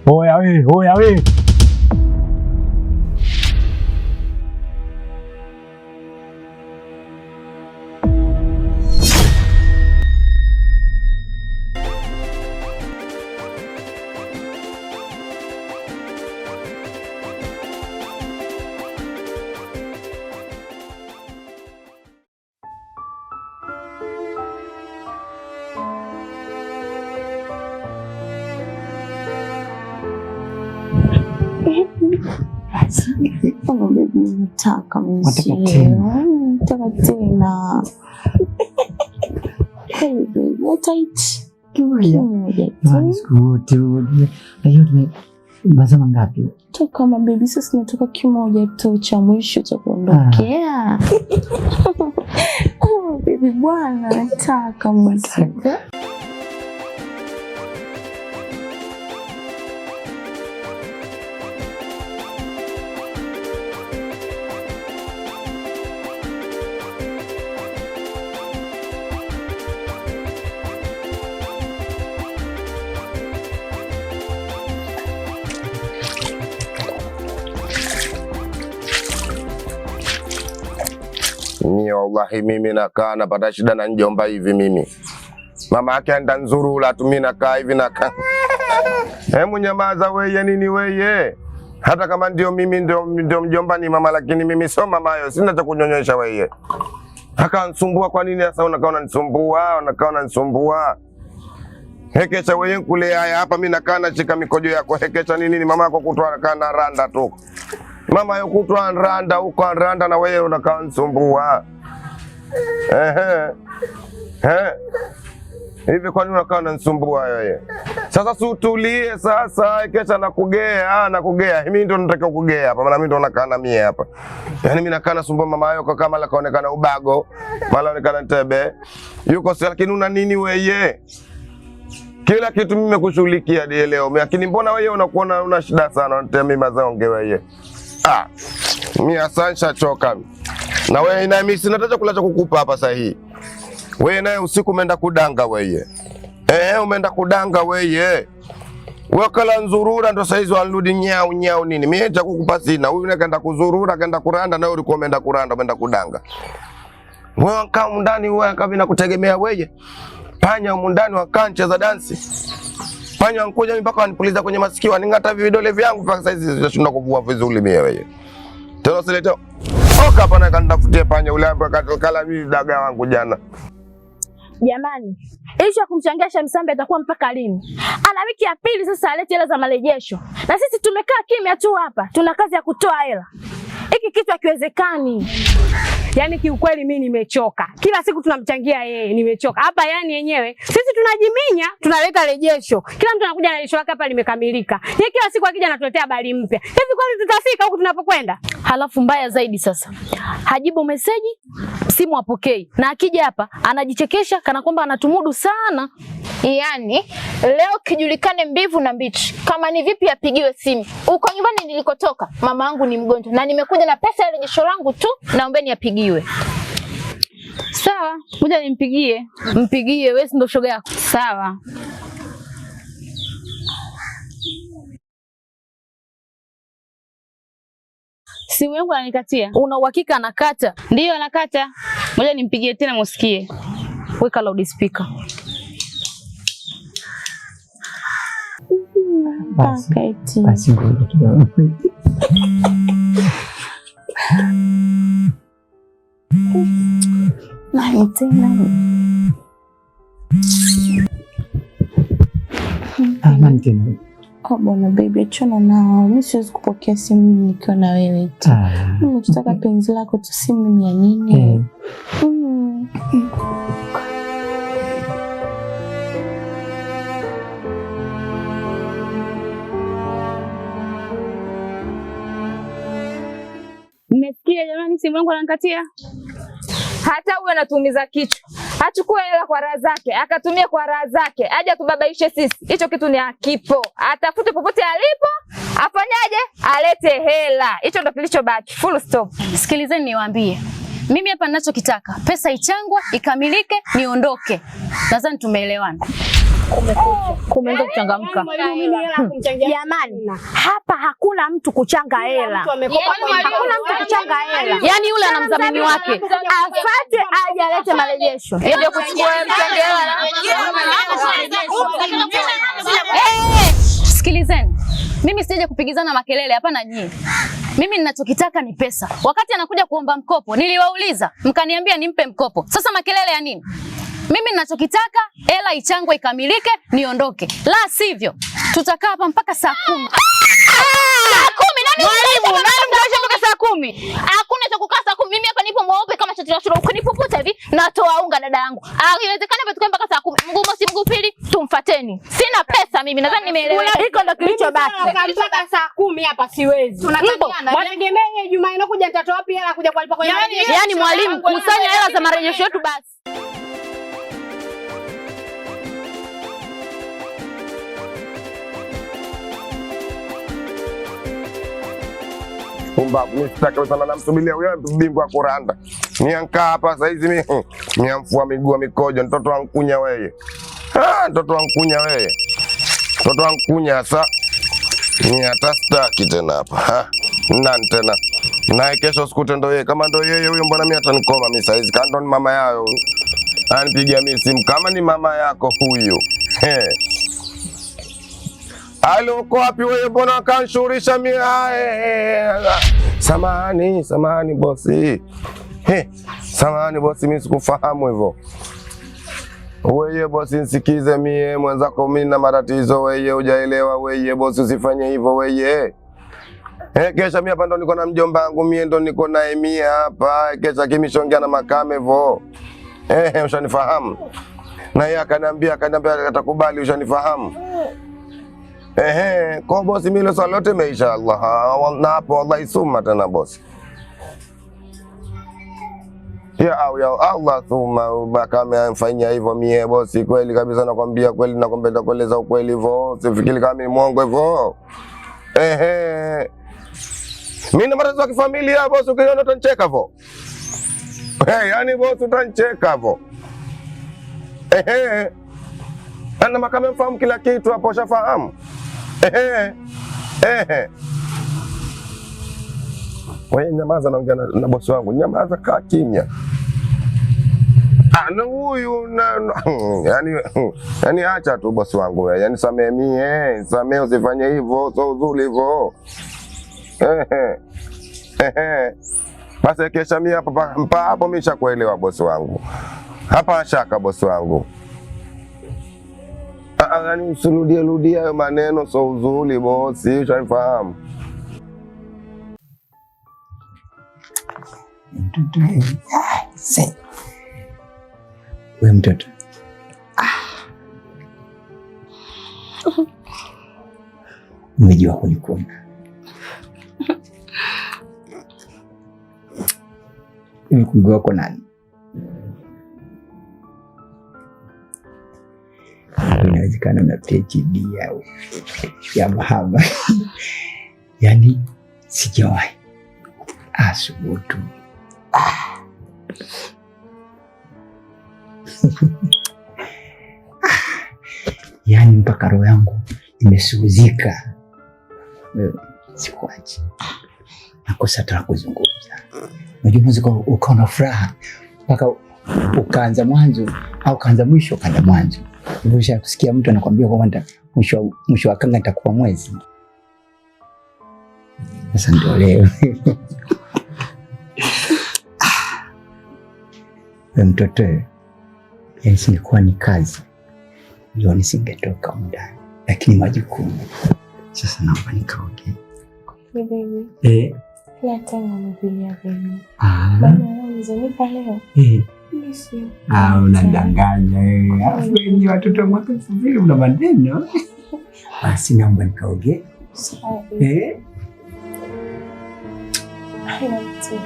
Oya we. Oh baby, nataka tena. Hey baby, what it? Masaa mangapi? Toka baby, sasa tunatoka kimoja tu cha mwisho cha kuondokea. Oh baby bwana, nataka mbona. Wallahi mimi nakaa napata shida na njomba hivi mimi. Mama yake anda nzurula tu mimi nakaa hivi nakaa. Hemu nyamaza weye nini weye? Hata kama ndio mimi ndio mjomba ni mama, lakini mimi sio mama yao, sina cha kunyonyesha weye. Haka nsumbua kwa nini sasa unakaa unanisumbua? Hekesha weye kule haya hapa mimi nakaa nashika mikojo yako. Hekesha nini mama yako kutwa anakaa na randa tu. Mama yako kutwa randa huko randa na wewe unakaa nsumbua. Hivi kwa nini unakaa unanisumbua wewe? Sasa sutulie sasa, kesha nakugea. Mimi ndo nataka kugea hapa, maana mimi ndo nakaa na mie hapa. Yaani mimi nakaa nasumbua mama yako kama la kaonekana ubago, mala onekana tebe. Yuko sasa, lakini una nini wewe? Kila kitu mimi nimekushughulikia hadi leo. Lakini mbona wewe unakuwa una shida sana, unatia mimi mazonge wewe? Mimi asansha choka. Na wewe na mimi sina tatizo kula cha kukupa hapa sasa hii. Wewe naye usiku umeenda kudanga wewe. Umeenda kudanga wewe. Wewe kala nzurura ndo saizi wanarudi nyau nini? Mimi cha kukupa sina. Huyu nakaenda kuzurura, kaenda kuranda na wewe ulikuwa umeenda kuranda, umeenda kudanga. Wewe wakaa ndani wewe kama nakutegemea wewe. Panya huko ndani wakaa cheza dansi. Panya wankuja mpaka wanipuliza kwenye masikio, waningata vidole vyangu mpaka saizi sijashindwa kuvua vizuri mimi wewe. Tena usilete. Oka hapa na kanitafutie panya ule hapo kala mimi daga wangu jana. Jamani, isha kumchangia Msambe atakuwa mpaka lini? Ana wiki ya pili sasa alete hela za marejesho. Na sisi tumekaa kimya tu hapa. Tuna kazi ya kutoa hela. Hiki kitu hakiwezekani. Yaani kiukweli mimi nimechoka. Kila siku tunamchangia yeye, nimechoka. Hapa yani yenyewe sisi tunajiminya, tunaleta rejesho. Kila mtu anakuja na rejesho lake hapa limekamilika. Yeye kila siku akija anatuletea habari mpya. Hivi kwani tutafika huku tunapokwenda? Halafu mbaya zaidi sasa. Hajibu meseji, simu apokei. Na akija hapa anajichekesha kana kwamba anatumudu sana. Yaani leo kijulikane mbivu na mbichi. Kama ni vipi apigiwe simu. Uko nyumbani nilikotoka, mama yangu ni mgonjwa na nimekuja na pesa ya rejesho langu tu, naombeni apigiwe. Sawa, ngoja nimpigie. Mpigie, wewe si ndo shoga yako. Sawa. Simu yangu ananikatia. Una uhakika anakata? Ndio anakata. Ngoja nimpigie tena musikie. Weka loudspeaker. Basi ngoja kidogo. Nani tena? Nani tena? Oh bwana baby, achana nao. Mimi siwezi kupokea simu nikiwa na wewe tu. Mimi nataka penzi lako tu, simu mimi ya nini? Mmesikia jamani, simu yangu ananikatia. Hata huyo anatuumiza kichwa. Achukue hela kwa raha zake, akatumia kwa raha zake, aje atubabaishe sisi. Hicho kitu ni hakipo. Atafute popote alipo, afanyaje? Alete hela. Hicho ndo kilichobaki. Full stop. Sikilizeni niwaambie. Mimi hapa ninachokitaka, pesa ichangwa, ikamilike, niondoke. Nadhani tumeelewana. Kumeanza kuchangamka. Jamani, hapa hakuna mtu kuchanga hela. Hakuna mtu kuchanga hela. Yaani yule ana mdhamini wake. Afate aje alete marejesho. Ndio kuchukua mchange hela. Sikilizeni. Mimi sijaje kupigizana makelele hapa na nyinyi. Mimi ninachokitaka ni pesa. Wakati anakuja kuomba mkopo, niliwauliza, mkaniambia nimpe mkopo. Sasa makelele ya nini? Mimi ninachokitaka hela ichangwe ikamilike, niondoke. La sivyo, tutakaa hapa mpaka saa 10. Saa 10 nani mtaisha mpaka saa 10? Hakuna cha kukaa saa 10. Mimi hapa nipo mweupe kama chati la shule. Ukinipuputa hivi natoa unga dada yangu. Inawezekana hapa tukae mpaka saa 10. Mguu mosi mguu pili tumfateni. Sina pesa mimi, nadhani nimeeleweka. Hiko ndo kilichobaki. Mpaka saa 10 hapa siwezi. Tunatakiana. Wategemee Juma inakuja nitatoa wapi hela kuja kulipa kwenye marejesho? Yaani mwalimu, kusanya hela za marejesho yetu basi. Pumbavu, mimi sitaki sana namsubiria huyo bingwa kuranda. Niankaa hapa sasa hizi mimi niamfua miguu mikojo mtoto wa Nkunya wewe. Mtoto wa Nkunya wewe. Mtoto wa Nkunya sasa. Ni hata sitaki tena hapa. Nani tena? Na kesho sikute ndo yeye. Kama ndo yeye huyo mbona mimi atanikoma mimi saizi. Kando ni mama yao. Anipigia mimi simu kama ni mama yako huyo. Halo, uko wapi wewe? Mbona kanshurisha mimi? Samahani bosi. Samahani bosi, mimi sikufahamu hivyo. Wewe bosi, nisikize mie mwenzako, mimi na matatizo. Wewe hujaelewa, wewe bosi, usifanye hivyo wewe. Kesha mimi hapa ndo niko na mjomba wangu, mie ndo niko naye mie hapa. Kesha kimishongea na makame hivyo. Ushanifahamu? Na yeye akaniambia atakubali, ushanifahamu? Kwa bosi mimi swala lote meisha Allah. Na hapo wallahi summa tena bosi. Ya Allah summa makame amfanyia hivyo mie bosi, kweli kabisa nakwambia, kweli nakwambia kueleza ukweli hivyo. Sifikiri kama ni mwongo hivyo. Mimi na matatizo ya kifamilia bosi, ukiona utanicheka hivyo. Yaani bosi utanicheka hivyo. Ana makame mfahamu kila kitu hapo, ushafahamu? Wewe nyamaza, naongea na bosi wangu. Nyamaza, kaa kimya. Na huyu yani acha tu bosi wangu wewe. Yani samee mie, samee, usifanye hivyo, so uzuri hivyo. Basi kesha mimi hapa hapo mimi nishakuelewa bosi wangu. Hapa shaka bosi wangu. Yani usirudia hayo maneno, so uzuri bosi, ushafahamu? Mtoto wewe mtoto. Umejua kunikuna. Mkumbi wako nani? Inawezekana una PhD ya mahaba. Yaani sijawahi. Asubutu. Yaani mpaka roho yangu imesuhuzika. Sikuachi. Nakosa hata kuzungumza. Unajua mwanzo ukaona furaha mpaka ukaanza mwanzo au kaanza mwisho, ukaanza mwanzo. Unaweza kusikia mtu anakuambia kwamba mwisho wa kanga nitakuwa mwezi. Sasa ndio leo. Mtoto, yaani singekuwa ni kazi ndio nisingetoka muda, lakini majukumu. Sasa naomba nikaoge. Baby. Kila time unapigia baby. Bana unazonipa leo. Mimi unadanganya wewe. Wengi watoto wa mwaka 2000 una maneno. Basi naomba nikaoge. Sawa. Haina mtu.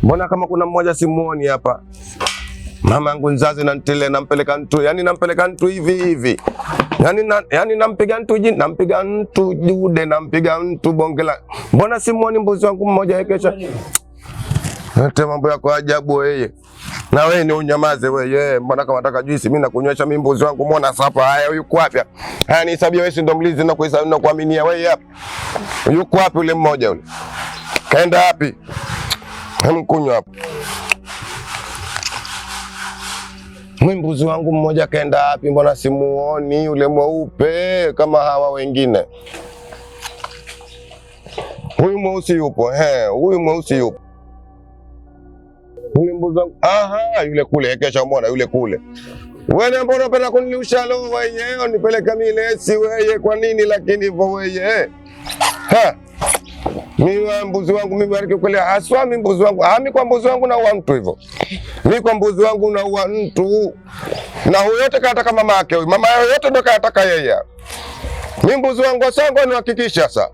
Mbona kama kuna mmoja simuoni hapa? Mama yangu nzazi nantile nampeleka mtu, yani nampeleka mtu hivi. Yani nampiga mtu jude, nampiga mtu bongela. Mbona simuoni mbuzi wangu mmoja Ekesha? Hata mambo yako ajabu wewe. Na wewe ni unyamaze wewe. Mbona kama nataka juisi mimi nakunywesha mimi mbuzi wangu, muona sapa haya yuko wapi? Haya ni hesabia wewe, si ndo mlizi na kuhesabu na kuaminia wewe hapa. Yuko wapi yule mmoja yule? Kaenda wapi? Hamkunywa hapo. Mbuzi wangu mmoja kaenda wapi? Mbona simuoni yule mweupe kama hawa wengine? Huyu mweusi yupo, huyu mweusi yupo. Yule mbuzi wangu, yule kule Ekesha, umeona yule kule. Wewe mbona unapenda kunilusha roho wewe? Nipeleka milesi wewe, kwa nini lakini hivyo wewe? Mimi mbuzi wangu mimi bariki kule haswa mimi mbuzi wangu. Mimi kwa mbuzi wangu naua mtu hivyo. Mimi kwa mbuzi wangu naua mtu. Na huyo yote kataka mama yake huyo. Mama yao yote ndo kataka yeye. Mimi mbuzi wangu sangu ni hakikisha sasa.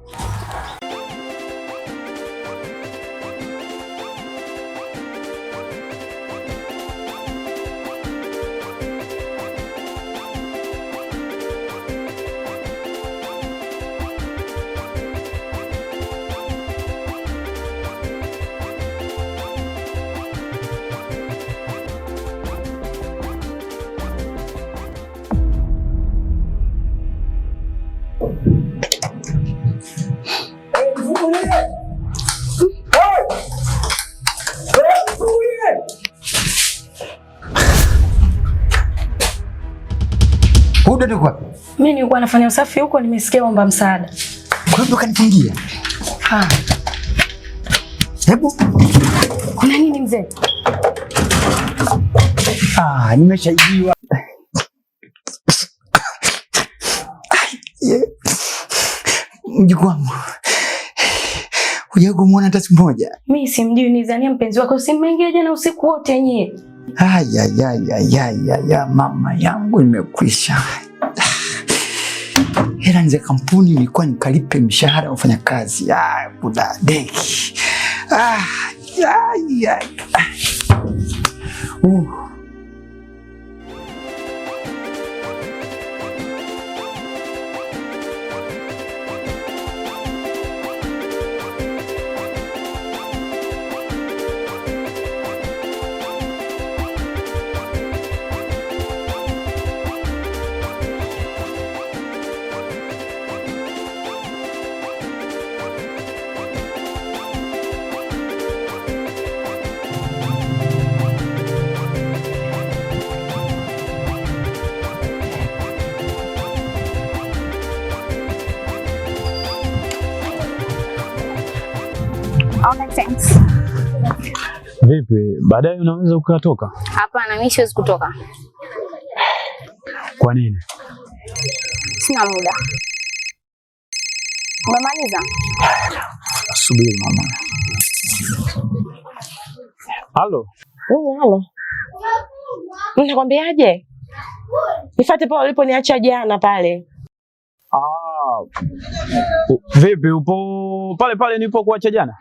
Mimi nilikuwa nafanya usafi huko, nimesikia omba msaada. Kwa hiyo kanifungia. Hebu. Kuna nini mzee? Nimeshaibiwa. Mjukuu wangu. Hujawahi kumuona hata siku moja? Mimi simjui, nizania mpenzi wako, simeingia jana usiku wote yenyewe. Mama yangu imekwisha. Hela za kampuni nilikuwa nikalipe mshahara wa wafanyakazi. Kudadeki. Vipi, baadaye unaweza ukatoka? Hapana, mimi siwezi kutoka. Kwa nini? Sina muda. Umemaliza? Subiri mama. Halo? Halo. Nakwambiaje? Nifuate pale uliponiacha jana pale. Vipi, upo pale pale nilipokuacha jana?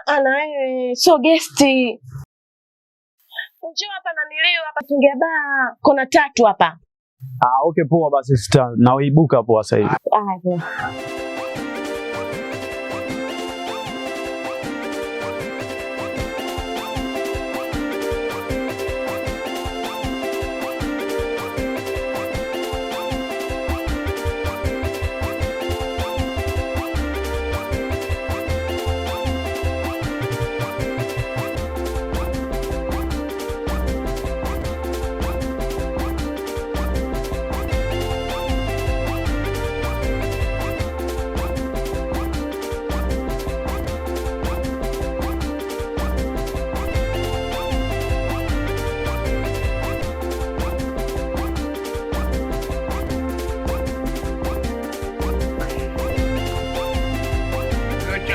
Na wewe sio guesti. Njoo hapa na nilio hapa Tungebaa. Kona 3 hapa. Okay poa basi sister. Na uibuka hapo sasa hivi.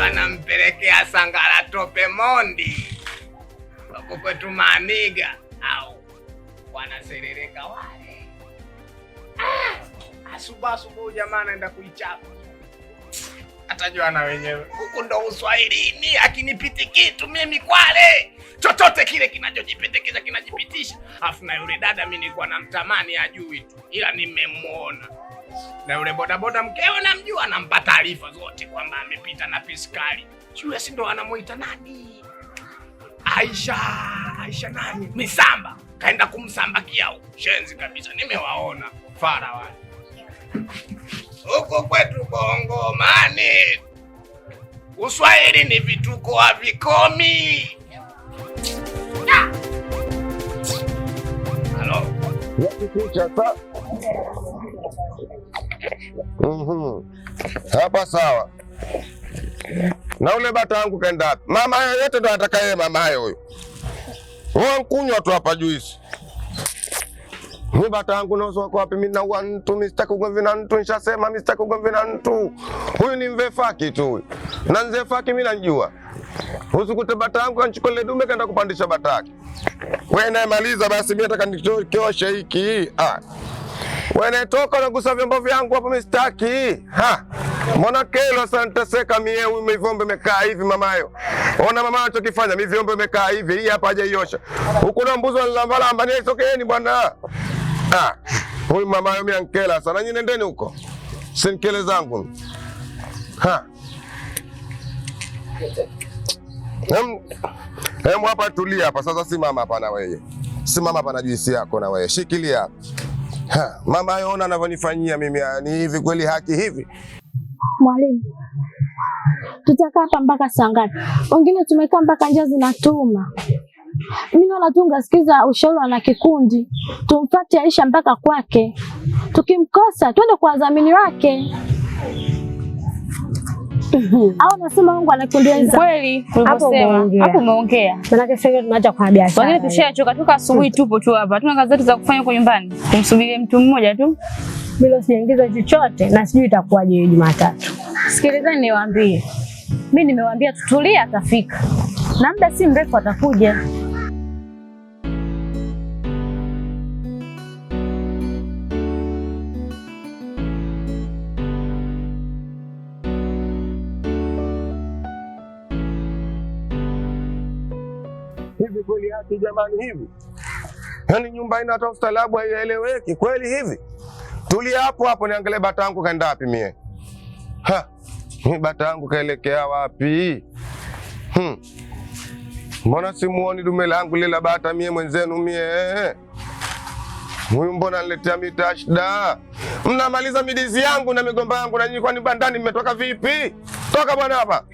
Anampelekea sangara tope mondi wako kwetu Maamiga au wanaserereka wale. Asubuhi jamaa anaenda kuichapa. atajua na wenyewe. Huku ndo Uswahilini, akinipiti kitu mimi Kwale. Chochote kile kinachojipendekeza kinajipitisha. Afu na yule dada mimi nilikuwa namtamani ajui tu, ila nimemuona. Na yule bodaboda mkewe namjua, nampa taarifa zote kwamba amepita na piskali. Yule si ndo anamuita nani? Aisha nani? Misamba. Kaenda kumsambakia huko. Shenzi kabisa, nimewaona fara wale. Huko kwetu Bongo mani. Uswahili ni vituko havikomi. Halo. Yakificha sa. Hapa sawa. Na ule bata wangu kaenda wapi? Mama hayo yote ndo anataka yeye mama hayo huyo. Huwa mkunywa tu hapa juisi. Ni bata wangu na uso wako wapi? Mimi na mtu, mimi sitaki ugomvi na mtu, nishasema mimi sitaki ugomvi na mtu. Huyu ni mvefaki tu huyu. Na mvefaki mimi najua. Usikute bata wangu anchukue dume kaenda kupandisha bata yake. Wewe naye maliza basi, mimi nataka nikioshe hiki. Wewe toka unagusa vyombo vyangu hapo, mimi sitaki. Mbona kelo santa seka mie huyu vyombo imekaa hivi mamayo. Ona mama anachokifanya, mimi vyombo imekaa hivi, hii hapa hajaiosha. Huko na mbuzi wanalamba ni sokeeni bwana. Huyu mamayo mimi ankela sana, nyinyi nendeni huko. Sinkele zangu. Hapa tulia hapa sasa, simama hapa na wewe. Simama hapa na juisi yako na wewe. Shikilia. Mama yona anavyonifanyia mimi, ni hivi kweli haki hivi? Mwalimu, tutakaa hapa mpaka saa ngapi? Wengine tumekaa mpaka njia zinatuma. Mimi naona tungasikiza ushauri wa kikundi, tumfuate Aisha mpaka kwake. Tukimkosa twende kwa wadhamini wake. Au nasema Mungu anakundeleza. Kweli uliposema hapo umeongea. Maana sasa tunaacha kwa biashara. Wengine tushachoka, toka asubuhi tupo tu hapa. Tuna kazi zetu za kufanya huko nyumbani. Tumsubirie mtu mmoja tu. Bila siingiza chochote na sijui itakuwaje Jumatatu. Sikilizani niwaambie. Mimi nimewaambia tutulie, atafika. Na muda si mrefu atakuja. Hivi kweli haki jamani hivi? Yaani nyumba ina hata ustaarabu haieleweki kweli hivi? Tulia hapo hapo niangalie bata wangu kaenda wapi mie. Ni bata wangu kaelekea wapi? Mbona simuoni dume langu lile bata mie mwenzenu mie? Huyu mbona niletea mitashda? Mnamaliza midizi yangu na migomba yangu na nyinyi kwani bandani mmetoka vipi? Toka bwana hapa.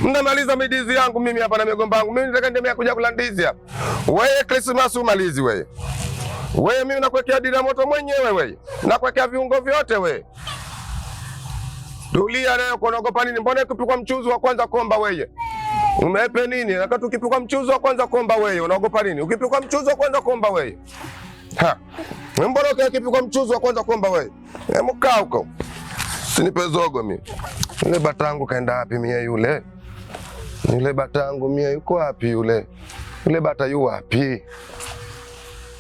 Mnamaliza midizi yangu mimi hapa na migomba yangu. Mimi nataka ndemea kuja kula ndizi hapa. Wewe Christmas umalizi wewe. Wewe mimi nakuwekea dira moto mwenyewe wewe. Nakuwekea viungo vyote wewe. Tulia nayo kuogopa nini? Mbona ukipikwa mchuzi wa kwanza komba wewe? Umepe nini? Nakati ukipikwa mchuzi wa kwanza komba wewe, unaogopa nini? Ukipikwa mchuzi wa kwanza komba wewe. Mbona ukipikwa mchuzi wa kwanza komba wewe? Mkaa huko. Sinipe zogo mimi. Yule batangu kaenda wapi mie yule? Yule batangu mie yuko wapi yule? Yule bata yu wapi?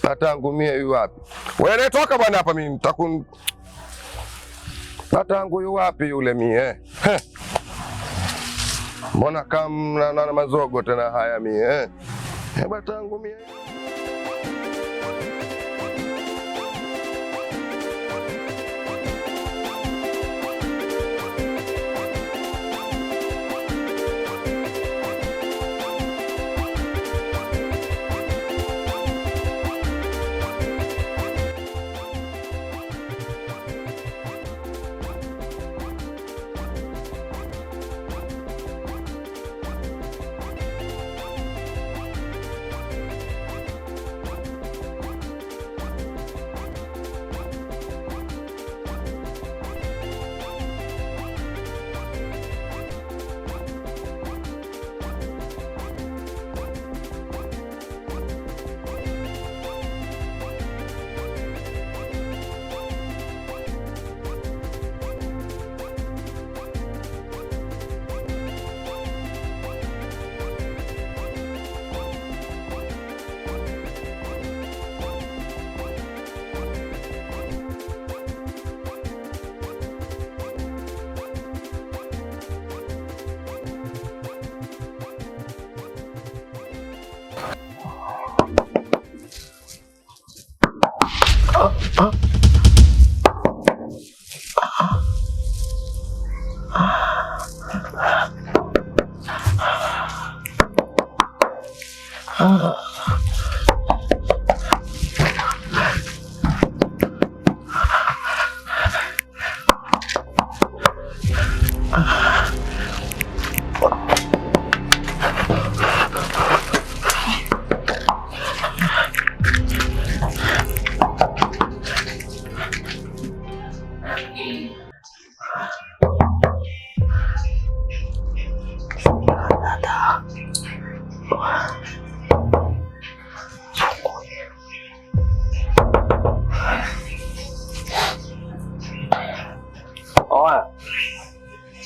Batangu mie yu wapi? Wewe toka bwana hapa mimi nitakun. Batangu yu wapi yule mie? Mbona kama na mazogo tena haya mie? Batangu mie. Oa.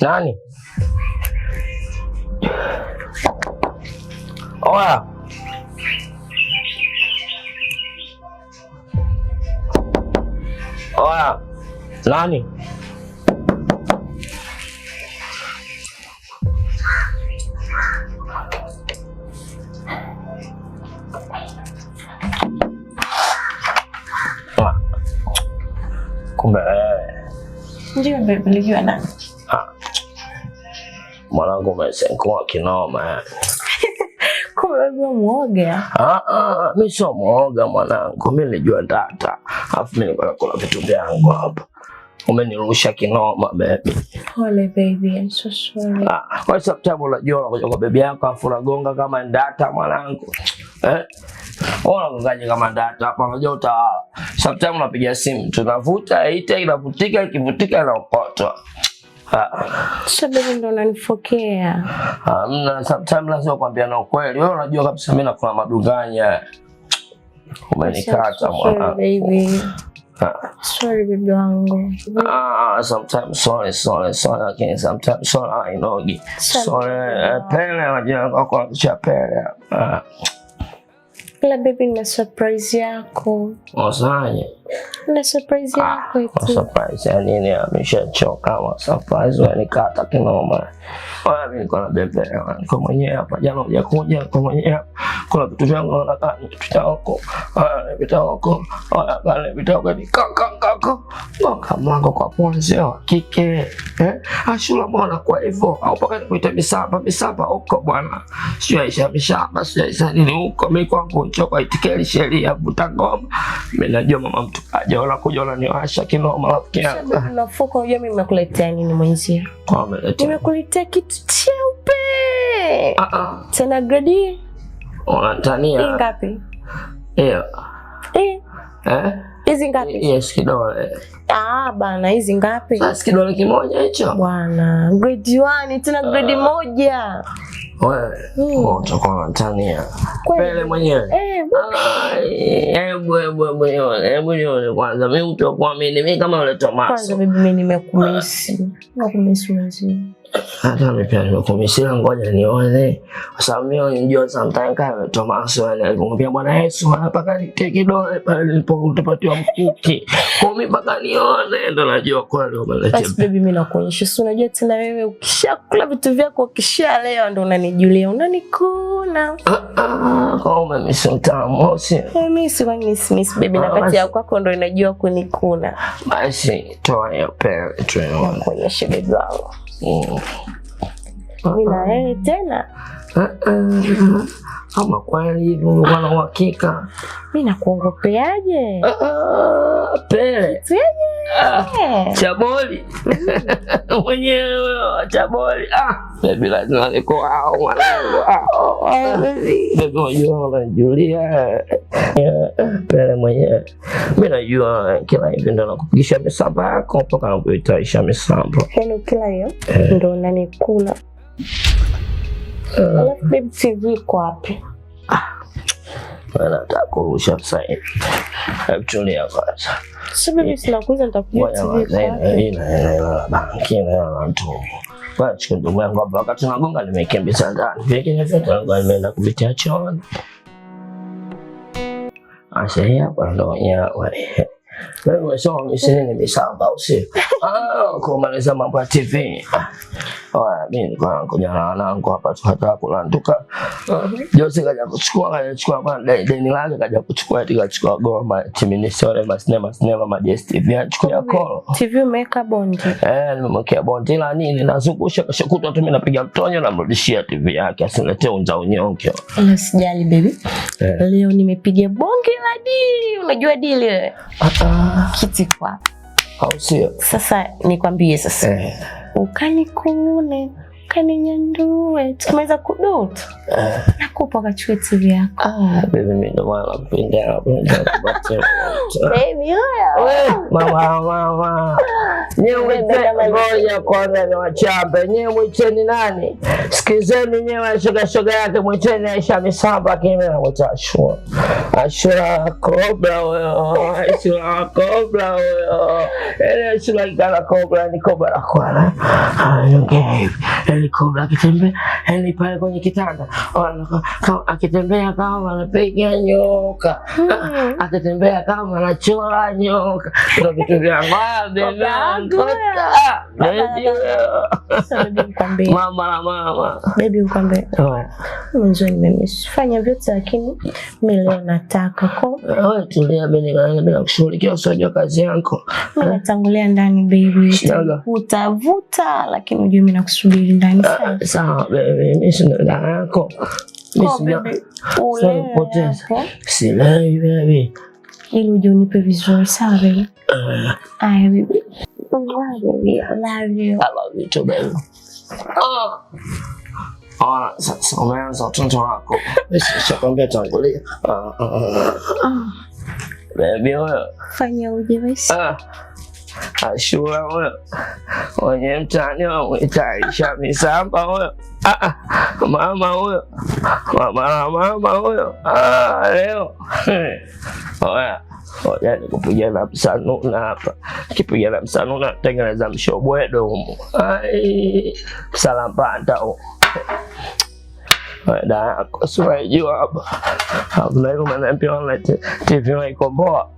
Nani? Oa. Oa. Nani? Kumbe Ndio baby, nilijua nani. mwanangu umesenkua kinoma. Kumbe wewe muoga. Mimi sio muoga mwanangu, mimi nilijua data. Alafu mimi nilikuwa nakula vitu vyangu hapa. Umenirusha kinoma baby. Pole baby, I'm so sorry. Kwa sababu unajua unakuja kwa baby yako afu unagonga kama data mwanangu. Unagongaje kama data hapa, unajua utawala. Sometimes unapiga simu tunavuta inavutika, ikivutika inaokotwa. Sasa baby ndo unanifokea. Mna sometimes lazima kuambia na ukweli. Wewe unajua kabisa mimi nakula madunganya. Umenikata mwanangu. Baby. Sorry baby wangu. Sometimes sorry, lakini sometimes sorry hainogi. Sorry, pele unajua kwa kucha pele. La baby, na surprise yako. Wasanye. Na surprise yako eti. Surprise ya nini? Ameshachoka wa surprise wanikata kinoma. Mimi niko na bebe niko mwenyewe hapa, jana hujakuja kwa mwenyewe. Kuna vitu vyangu nataka vitako. Vitako. Vitako ni kaka. Ngoka mlango kwa ponzi wa kike. Ashula mbona kwa hivyo? Au paka kuita misaba huko bwana. Sio Aisha mishaba, sio Aisha nini huko. Mimi kwangu choka itikeli sheria vuta ngoma. Mimi najua mama mtu aje wala kuja wala niwasha kinoma rafiki yangu. Sasa unafuka, unajua mimi nimekuletea nini mwenzio? Nimekuletea kitu cheupe. Tena grade. Unatania. Ngapi? Hizi ngapi? Yes, kidole. Bana, hizi ngapi? Sasa kidole kimoja hicho. Bwana, grade 1 tena grade 1. Wewe, utakuwa unatania. Pele mwenyewe. Hebu nione kwanza. Mimi utakuamini mimi kama yule Thomas. Kwanza bibi, mimi nimekumisi. Nakumisi mwenyewe. Hata mimi pia nimekumisi, ngoja nione. Kwa sababu mimi unajua sometimes kama Thomas alimwambia Bwana Yesu hapa kanite kidole pale nilipopatiwa mkuki. Kwa mimi mpaka nione ndo najua kweli umeleta. Basi bibi, mimi nakuonyesha. Si unajua tena wewe ukishakula vitu vyako ukishalewa ndo unanijulia, unanikuna. Kwa umemisi utamu, si? Mimi si miss baby, na kati ya kwako ndo inajua kunikuna. Basi toa hiyo pele tu. Nakuonyesha bibi wangu. Mimi na wewe tena. Kama kweli hivi unakuwa na uhakika. Mimi nakuongopeaje? Pele. Chaboli. Mwenyewe chaboli. Baby lazima niko hao mwanangu. Baby unajua unajulia. Pele mwenyewe. Mimi najua kila hivi ndo nakupigisha misamba yako mpaka nakuitaisha misamba. Yaani kila hiyo ndo unanikula. Alafu baby TV iko wapi? Nataka kurusha sasa hivi. Hebu tulia kwanza. Sasa baby sinakuuliza nitakuja TV. Ina banki na mtu. Kwa chukua ndugu yangu hapa wakati nagonga nimekimbiza ndani. Vingine vyote nimeenda kuvitia chooni. Hapa ndo wenyewe. Wewe sio msanii misamba usio. Kumaliza mambo ya TV. Mimi kwa kujana nangu hapa tukataka kulanduka. Jose kaja kuchukua kwa deni lake kaja kuchukua tukachukua goma timinisore sinema ma DStv achukua kolo. TV umeweka bondi. Nimemwekea bondi la nini nazungusha kesho kutwa tu mimi napiga mtonyo namrudishia TV yake asiletee unza unyonge. Usijali baby. Leo nimepiga bonge la dili. Unajua dili wewe? Kiti kwa. Au sio? Sasa nikwambie sasa. Ukanikune, ukaninyandue, tukimaliza kudoto. Nakupa kachukue TV yako. Baby mimi ndo maana napenda hapo. Baby hoya. Mama. Nyewe ngoja kwanza ni wachambe. Nyewe mwiteni nani? Sikizeni nyewe shoga yake mwiteni Aisha Misamba kimi na mtashua. Ashura cobra huyo. Ashura cobra huyo. Ashura ikala cobra ni cobra kwana. Okay. Cobra akitembea pale kwenye kitanda. Akitembea kama anapiga nyoka. Akitembea kama anachora nyoka. Ndio vitu vya mama. Baby ukwambie. Mwanzo nimefanya vyote lakini mimi leo nataka kwa. Wewe tulia bila kushughulikia usojua kazi yako. Natangulia ndani baby. Vuta lakini unajua mimi nakusubiri ndani sana. Sawa baby, mimi sina ndani yako. Mimi sipoteza. Silai baby. Ili uje unipe vizuri sawa baby. Ai baby. I love you. I love you too baby. Sasa umeanza utunzo wako. Nishakwambia tangulia. Baby wewe. Fanya uje basi. Ashura wewe. Wenye mtani wamwita Aisha Misamba wewe. Mama wewe. Mama wewe. Leo. Oya. Oya nikupigia na msanuna hapa. Kipigia na msanuna tengeneza mshobwedo humo. Salampanda humo. Wada sura jua hapa. Hapo leo mnaambia online TV waikomboa.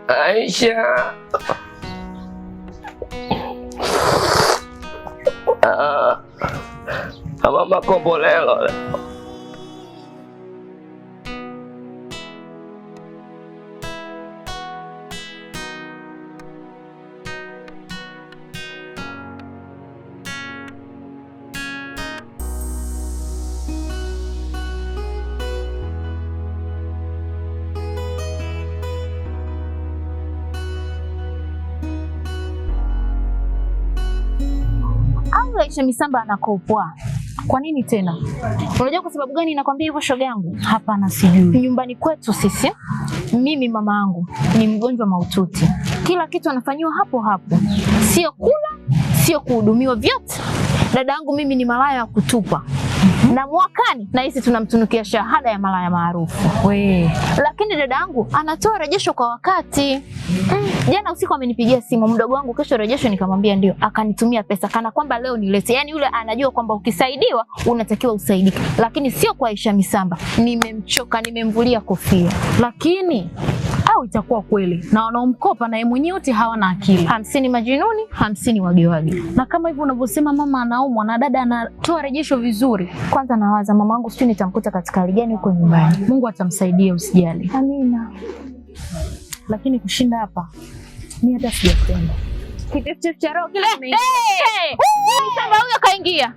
Aisha. Mama kombolelo. Aisha Misamba anakopwa. Kwa nini tena? Unajua kwa sababu gani nakwambia hivyo shoga yangu? Hapana sijui. Nyumbani kwetu sisi, mimi mama yangu ni mgonjwa mahututi. Kila kitu anafanyiwa hapo hapo. Sio kula, sio kuhudumiwa vyote. Dada yangu mimi ni malaya wa kutupa. Na mwakani na hisi tunamtunukia shahada ya malaya maarufu. Lakini dada yangu anatoa rejesho kwa wakati. Jana usiku amenipigia simu mdogo wangu kesho rejesho nikamwambia ndio. Akanitumia pesa kana kwamba leo nilete. Yaani yule anajua kwamba ukisaidiwa unatakiwa usaidike. Lakini sio kwa Aisha Misamba. Nimemchoka, nimemvulia kofia. Lakini au itakuwa kweli na wanaomkopa na yeye mwenyewe wote hawana akili. 50 majinuni, 50 wagewage. Na kama hivyo unavyosema mama anaumwa na dada anatoa rejesho vizuri. Kwanza nawaza mamangu sijui nitamkuta katika hali gani huko nyumbani. Mungu atamsaidia usijali. Amina. Lakini kushinda hapa mimi hata sijapenda. Kitu cha roho kile mimi. Sasa huyo kaingia.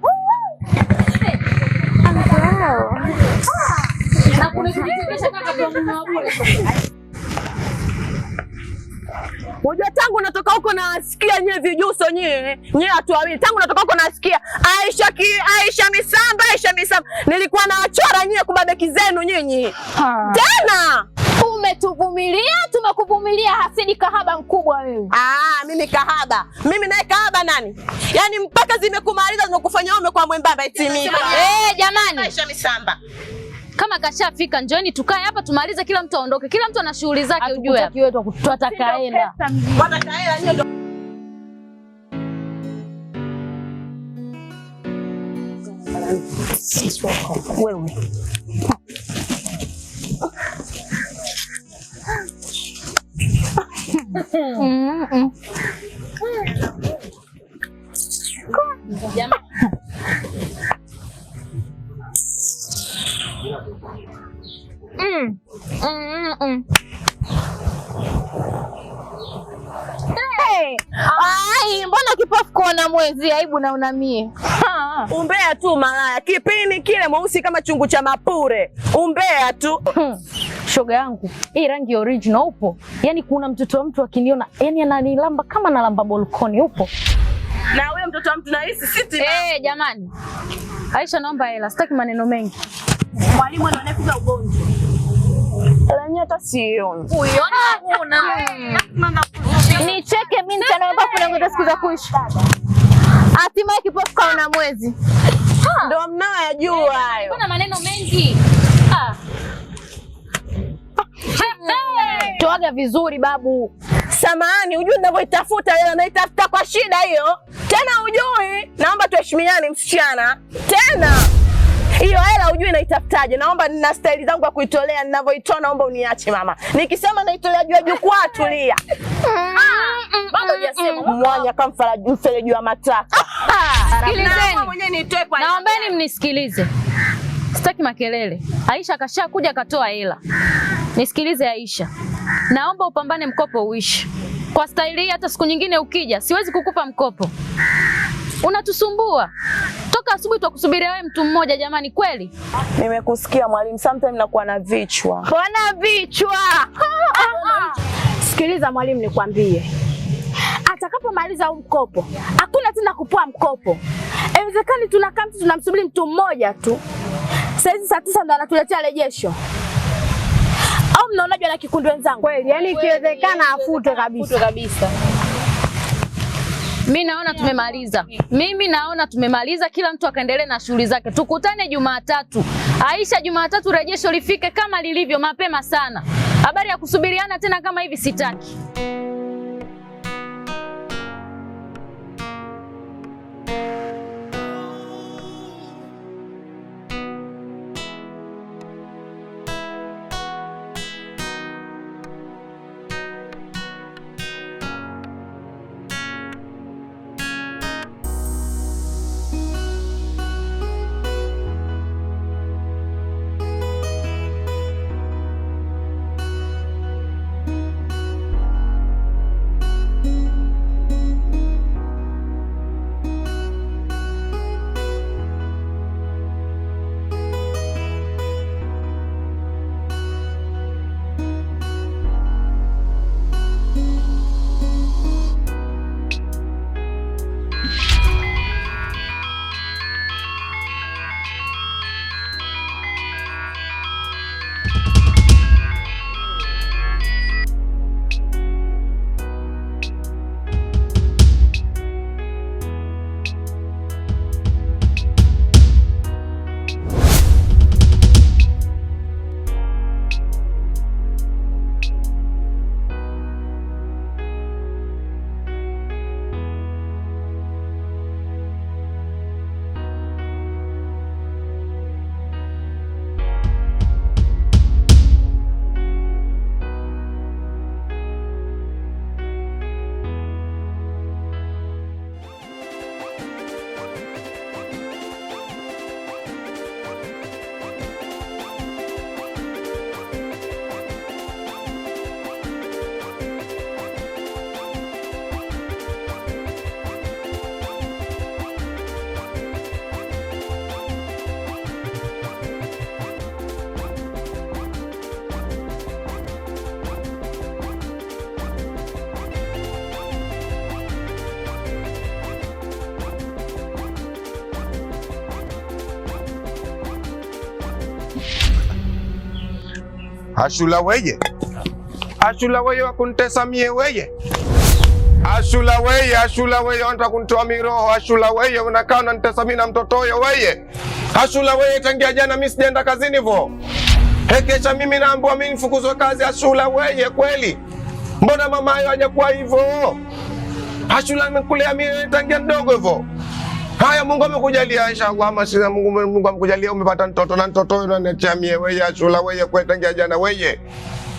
Na kuna kitu kaka kwa mama bure. Unajua tangu natoka huko nasikia nyewe vijuso nyewe watu wawili. Tangu natoka huko nasikia Aisha Misamba. Nilikuwa nawachora nyewe kubabeki zenu nyinyi. Tena umetuvumilia tumekuvumilia hasidi kahaba mkubwa wewe. Mimi kahaba. Mimi naye kahaba nani? Yaani mpaka zimekumaliza zimekufanya wewe umekuwa mwembamba eti mimi. Jamani. Aisha Misamba. Kama kashafika njoni tukae hapa tumalize, kila mtu aondoke. Kila mtu ana shughuli zake ujue. Hatutaki wewe tutaka hela. Wataka hela ndio. Wewe. Mbona kipofu kuona mwezi? Aibu na unamie. Umbea tu malaya. Kipini kile mweusi kama chungu cha mapure. Umbea tu. Shoga yangu, hii rangi original upo. Yaani kuna mtoto wa mtu akiniona, yaani ananilamba kama nalamba balkoni upo. Na wewe mtoto wa mtu na hisi siti. Jamani. Aisha naomba hela, sitaki maneno mengi. Mwalimu anaonekana ugonjwa. Hela nyata sioni. Uiona huna. Nicheke mimi nitaomba kuna siku za kuishi. Hatimaye kipofu kaona mwezi. Ndio mnayojua hayo. Kuna maneno mengi. Toaga vizuri babu. Samahani, hujui ninavyoitafuta hela, naitafuta kwa shida hiyo. Tena hujui, naomba tuheshimiane msichana. Tena hiyo hela hujui naitafutaje. Naomba nina staili zangu ya kuitolea, ninavyoitoa naomba uniache mama. Nikisema naitolea juu ya jukwaa tulia. Bado hujasema. Mwanya kama mfereji wa matata. Sikilizeni. Naombeni mnisikilize. Sitaki makelele. Aisha kashakuja katoa hela. Nisikilize Aisha. Naomba upambane mkopo uishi. Kwa staili hii hata siku nyingine ukija siwezi kukupa mkopo. Unatusumbua. Toka asubuhi tukusubiria wewe mtu mmoja jamani kweli? Nimekusikia mwalimu, sometimes nakuwa na vichwa. Mbona vichwa? Sikiliza mwalimu nikwambie. Atakapomaliza huu mkopo, hakuna tena kupoa mkopo. Inawezekani tunakaa mtu tunamsubiri mtu mmoja tu. Saizi saa 9 ndo anatuletea rejesho. Au mnaonaje na kikundi wenzangu? Kweli, yani ikiwezekana afutwe kabisa. Mimi naona tumemaliza, kila mtu akaendelee na shughuli zake. Tukutane Jumatatu. Aisha, Jumatatu rejesho lifike kama lilivyo mapema sana. Habari ya kusubiriana tena kama hivi sitaki. Ashula weje? Ashula weye wakuntesa mie weye. Ashula weye wanataka kunitoa miroho. Ashula weye unakaa unanitesa mimi na mtoto huyo weye. Ashula weye tangia jana mimi sijaenda kazini vo. Hekesha mimi naambiwa mimi nifukuzwe kazi. Ashula weye kweli. Mbona mama hayo hajakuwa hivyo? Ashula nimekulea mimi tangia mdogo hivyo. Haya, Mungu amekujalia inshallah, masina Mungu amekujalia umepata mtoto na mtoto huyo unaniachia mie weye. Ashula weye kwa tangia jana weye.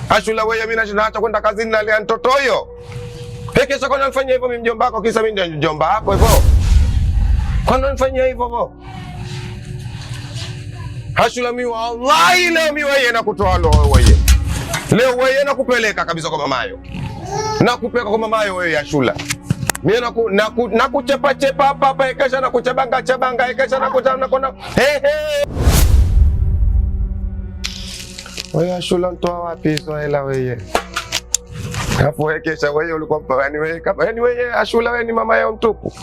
Ashula weye mimi naacha kwenda kazini na lea mtoto huyo. Hekesha kwa nini unafanya hivyo mimi mjomba wako kisa mimi ndio mjomba wako hivyo? Kwa nini unafanya hivyo hivyo? Ashula mimi wallahi leo mimi weye nakutoa roho weye. Leo weye nakupeleka kabisa kwa mamayo. Nakupeleka kwa mamayo weye Ashula. Mimi nakuchepa chepa hapa hekesha na kuchabanga hekesha na kutana weye Ashula mtoa wapi hizo hela weye? Hapo hekesha wewe ulikuwa mpani wewe kama yani wewe Ashula wewe ni mama yao mtupu.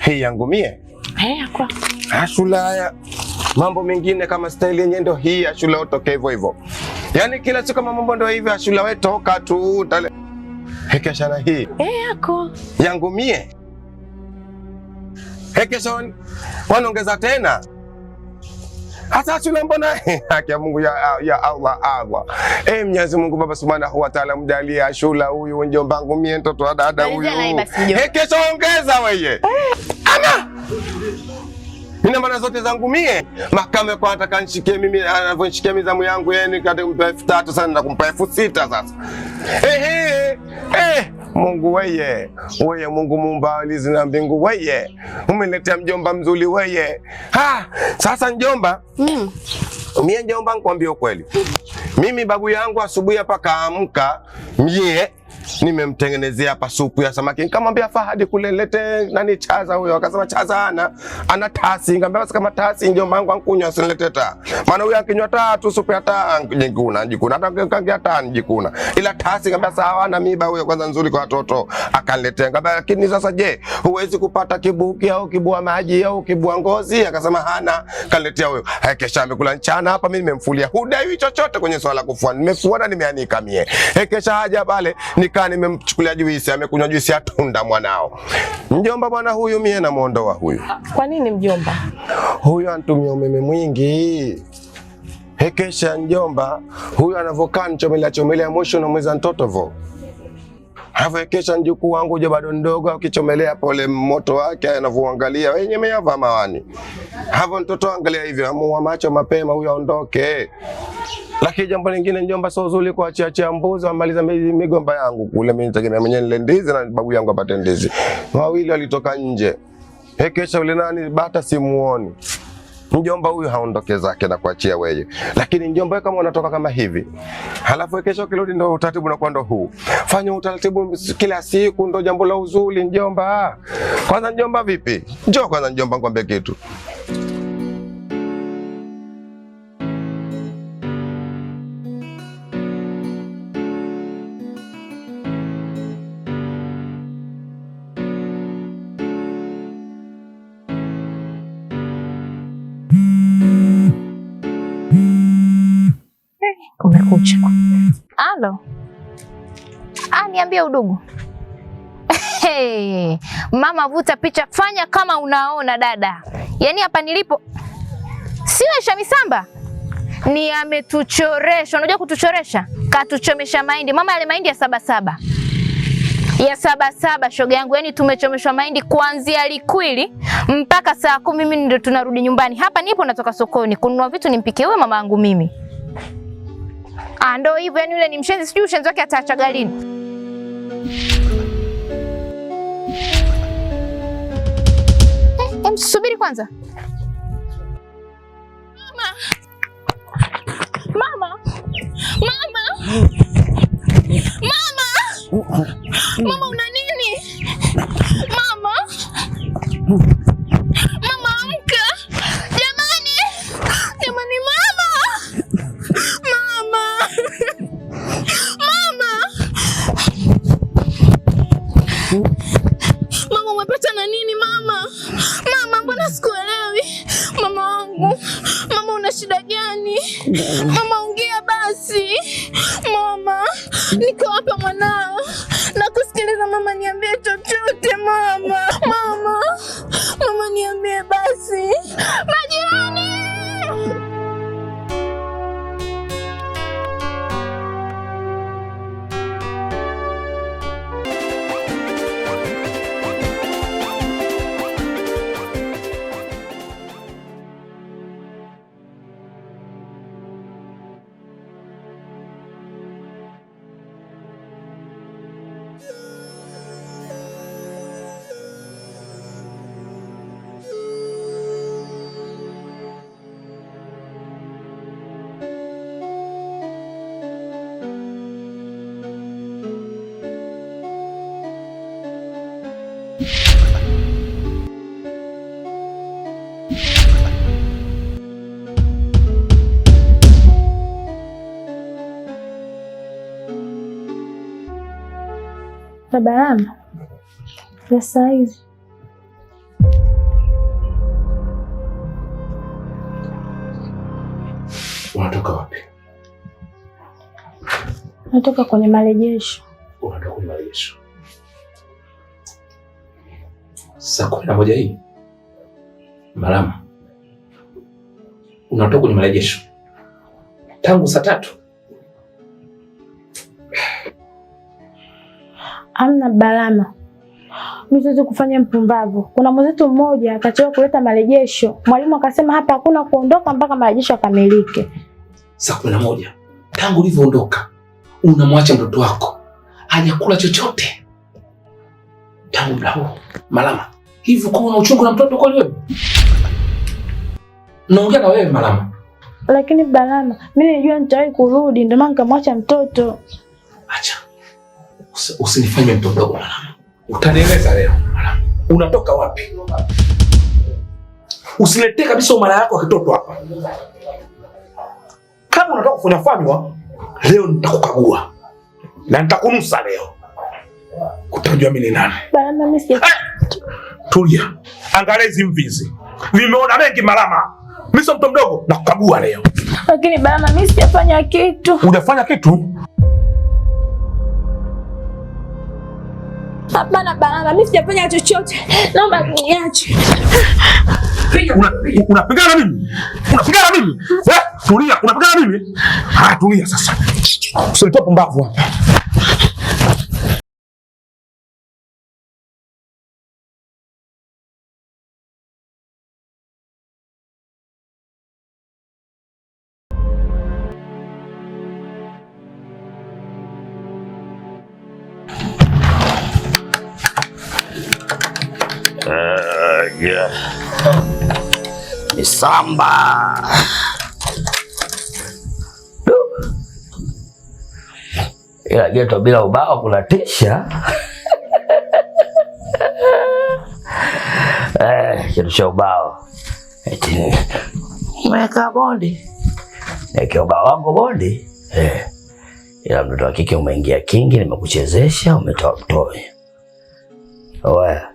Hii yangu mie. Kwa. Ashula haya mambo mengine kama style yenyewe ndio hii Ashula utoke hivyo hivyo. Yaani kila siku kama mambo ndio hivi Ashula wewe toka tu. Hekesha na hii. Yako. Yangu mie. Hekesha wanaongeza tena. Hata Ashula mbona haki ya Mungu ya Allah. Mwenyezi Mungu Baba Subhanahu wa Ta'ala mjalie Ashula huyu mjomba wangu mie mtoto wa dada huyu. Hekesha ongeza wewe. Ama Nina maana zote zangu mie. Mahakama kwa nataka nishikie mimi anavyoshikia mizamu yangu yeye nikate kumpa 3000 sana na kumpa 6000 sasa. Mungu weye Mungu muumba ardhi na mbingu weye. Umeniletea mjomba mzuri weye. Sasa njomba. Mie njomba nikwambie ukweli. Mimi babu yangu asubuhi hapa kaamka mie nimemtengenezea hapa supu ya samaki. Nikamwambia Fahadi kulelete nani chaza huyo. Akasema chaza ana tasi. Nikamwambia basi kama tasi njomba wangu ankunywa usinilete taa. Maana huyo akinywa taa tu supu ya taa jikuna. Hata kangia taa jikuna. Ila tasi nikamwambia sawa na miba huyo kwanza nzuri kwa watoto. Akaniletea. Nikamwambia lakini sasa je, huwezi kupata kibuki au kibua maji au kibua ngozi? Akasema hana. Kaniletea huyo. Kesha amekula mchana hapa mimi nimemfulia. Hudai chochote kwenye swala kufua. Nimefua na nimeanika mie. Kesha haja pale nimemchukulia juisi, amekunywa juisi ya tunda mwanao. Mjomba bwana huyu mie na muondoa huyu. Kwa nini mjomba? Huyu anatumia umeme mwingi. Hekesha mjomba, huyu anavokaa chomelea mwisho na mweza mtoto vo. Hapo hekesha mjukuu wangu je bado ndogo akichomelea pole moto wake anavoangalia wenye meava mawani. Hapo mtoto angalia hivyo amua macho mapema huyu aondoke. Lakini jambo lingine njomba sio zuri kuachia mbuzi wamaliza migomba yangu kule. Mimi nitegemea mwenyewe nile ndizi na babu yangu apate ndizi. Wawili walitoka nje. Hekesha yule nani bata simuoni. Njomba huyu haondoke zake na kuachia wewe. Lakini njomba kama unatoka kama hivi. Halafu hekesha kirudi ndio utaratibu na kwenda huu. Fanya utaratibu kila siku ndio jambo la uzuri njomba. Kwanza njomba vipi? Njoo kwanza njomba ngombe kitu. Kumekucha. Alo. Niambie udugu. Mama vuta picha, fanya kama unaona dada. Yaani hapa nilipo sio Shamisamba. Ni ametuchoresha. Unajua kutuchoresha? Katuchomesha mahindi. Mama yale mahindi ya 77. Ya 77 shoga yangu. Yaani tumechomeshwa mahindi kuanzia Likwili mpaka saa 10 mimi ndio tunarudi nyumbani. Hapa nipo natoka sokoni kununua vitu nimpikie wewe mama yangu mimi. Ndo hivyo yani yule ni mshenzi sijui ushenzi wake ataachaga lini. Subiri kwanza. Mama. Mama una nini? Mama amka. Jamani mama. Mama umepata na nini mama? Mama mbona sikuelewi? Mama wangu. Mama una shida gani? Mama, ongea basi. Mama, niko hapa mwanao. Nakusikiliza mama, niambie chochote mama. Mama niambie basi. Majirani! Baba Rama, ya saa hizi unatoka wapi? natoka kwenye marejesho. Unatoka kwenye marejesho saa 11 hii? Marama, unatoka kwenye marejesho tangu saa 3? Amna Balama, mimi siwezi kufanya mpumbavu. Kuna mwenzetu mmoja akachelewa kuleta marejesho, mwalimu akasema hapa hakuna kuondoka mpaka marejesho yakamilike. Saa 11 tangu ulivyoondoka unamwacha mtoto wako hajakula chochote tangu muda huo. Malama, hivi kwa una uchungu na mtoto kweli wewe? Naongea na wewe Malama. Lakini Balama, mimi nilijua nitawahi kurudi, ndio maana nikamwacha mtoto. Acha. Usinifanye mtoto mdogo Malama. Utanieleza leo Malama. Unatoka wapi? Usiletee kabisa umara yako wa kitoto hapa. Kama unataka kufanya fanywa, leo nitakukagua. Na nitakunusa leo. Utajua mimi ni nani. Balama, mimi si. Tulia. Angalia hizi mvizi. Nimeona mengi Malama. Mimi sio mtoto mdogo, nakukagua leo. Lakini Balama, mimi sijafanya kitu. Hujafanya kitu? Hapana Balama, mimi sijafanya chochote. Naomba niache. Unapigana na mimi? Unapigana na mimi? Tulia, unapigana na mimi? Tulia sasa. Usilitoe pumbavu hapa. Misamba. Ila geto bila ubao kunatisha. Kitu cha ubao. Eti umeweka bondi. Eka ubao wangu bondi. Ila mtoto wa kike umeingia kingi, nimekuchezesha, umetoa mtoi. Oya.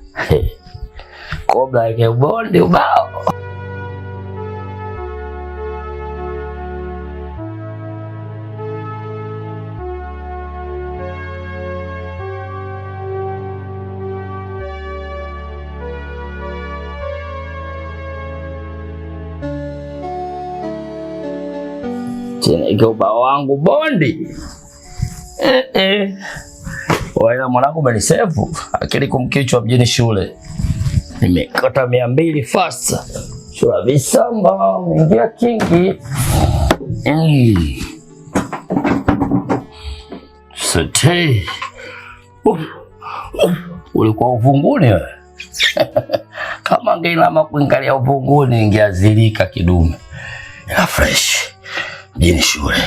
Kobra yake bondi ubao. Tena ubao wangu bondi. Waila mwanangu umenisevu akili kumkichwa mjini shule. Nimekata 200 fast. Shula visamba, umeingia kingi. Sante. Ulikuwa uvunguni wewe. Kama angeilama kuingalia uvunguni ingeazilika kidume. Ya fresh. Mjini shule.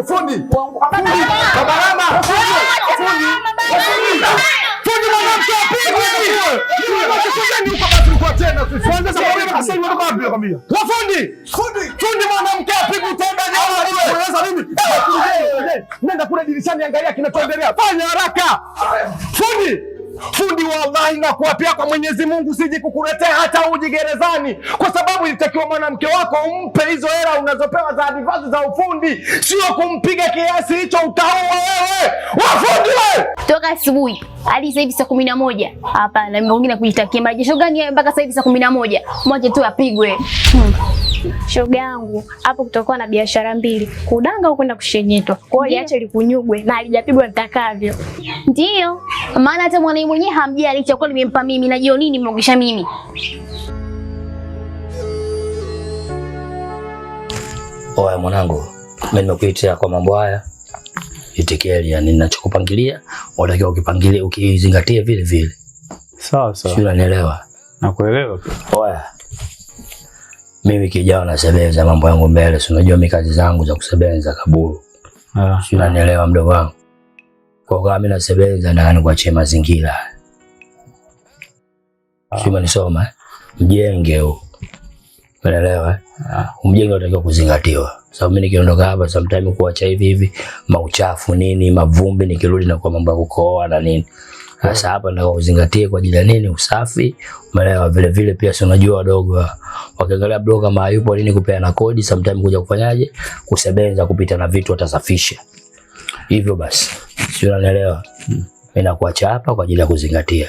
Fundi! Baba Rama! Fundi mwanamke apigwe! Fundi mwanamke apigwe tena nini? Nenda kule dirishani angalia kinachoendelea. Fanya haraka. Fundi! Fundi, wallahi na kuapia kwa Mwenyezi Mungu siji kukuletea hata uji gerezani, kwa sababu ilitakiwa mwanamke wako umpe hizo hela unazopewa za advance za ufundi, sio kumpiga kiasi hicho, utaua wewe. Wafundi wewe! Toka asubuhi hadi sasa hivi saa 11. Hapana, mwingine kujitakia marejesho gani mpaka sasa hivi saa 11? Mwache tu apigwe. Shoga yangu, hapo kutakuwa na biashara mbili, kudanga au kwenda kushenyetwa. Kwa hiyo liache likunyugwe na alijapigwa nitakavyo. Ndio maana hata mwanai mwenyewe hamjali chakula nimempa mimi na jioni nimeongesha mimi. Oya mwanangu, mimi nimekuitia kwa mambo haya. Itekeli, yani ninachokupangilia, unatakiwa ukipangilie ukizingatie vile vile. Sawa sawa. Sio, unanielewa? Nakuelewa. Oya. Mimi kijana nasebenza mambo yangu mbele, si unajua mimi kazi zangu za kusebenza kaburu. Sio, unanielewa mdogo wangu? Kwa kama mimi nasebenza ndani kuachia mazingira. Sio, umenisoma? Mjenge huu. Unaelewa? Mjenge unatakiwa kuzingatiwa. Sababu mimi nikiondoka hapa sometimes kuacha hivi mauchafu nini, mavumbi, nikirudi na kwa mambo ya kukoa na nini. Sasa hapa nataka uzingatie kwa ajili ya nini? Usafi. Umeelewa? Vile vile pia si unajua wadogo wakiangalia blog kama hayupo nini kupea na kodi, sometimes kuja kufanyaje? Kusebenza, kupita na vitu atasafisha. Hivyo basi. Sio, unanielewa? Mimi nakuacha hapa kwa ajili ya kuzingatia.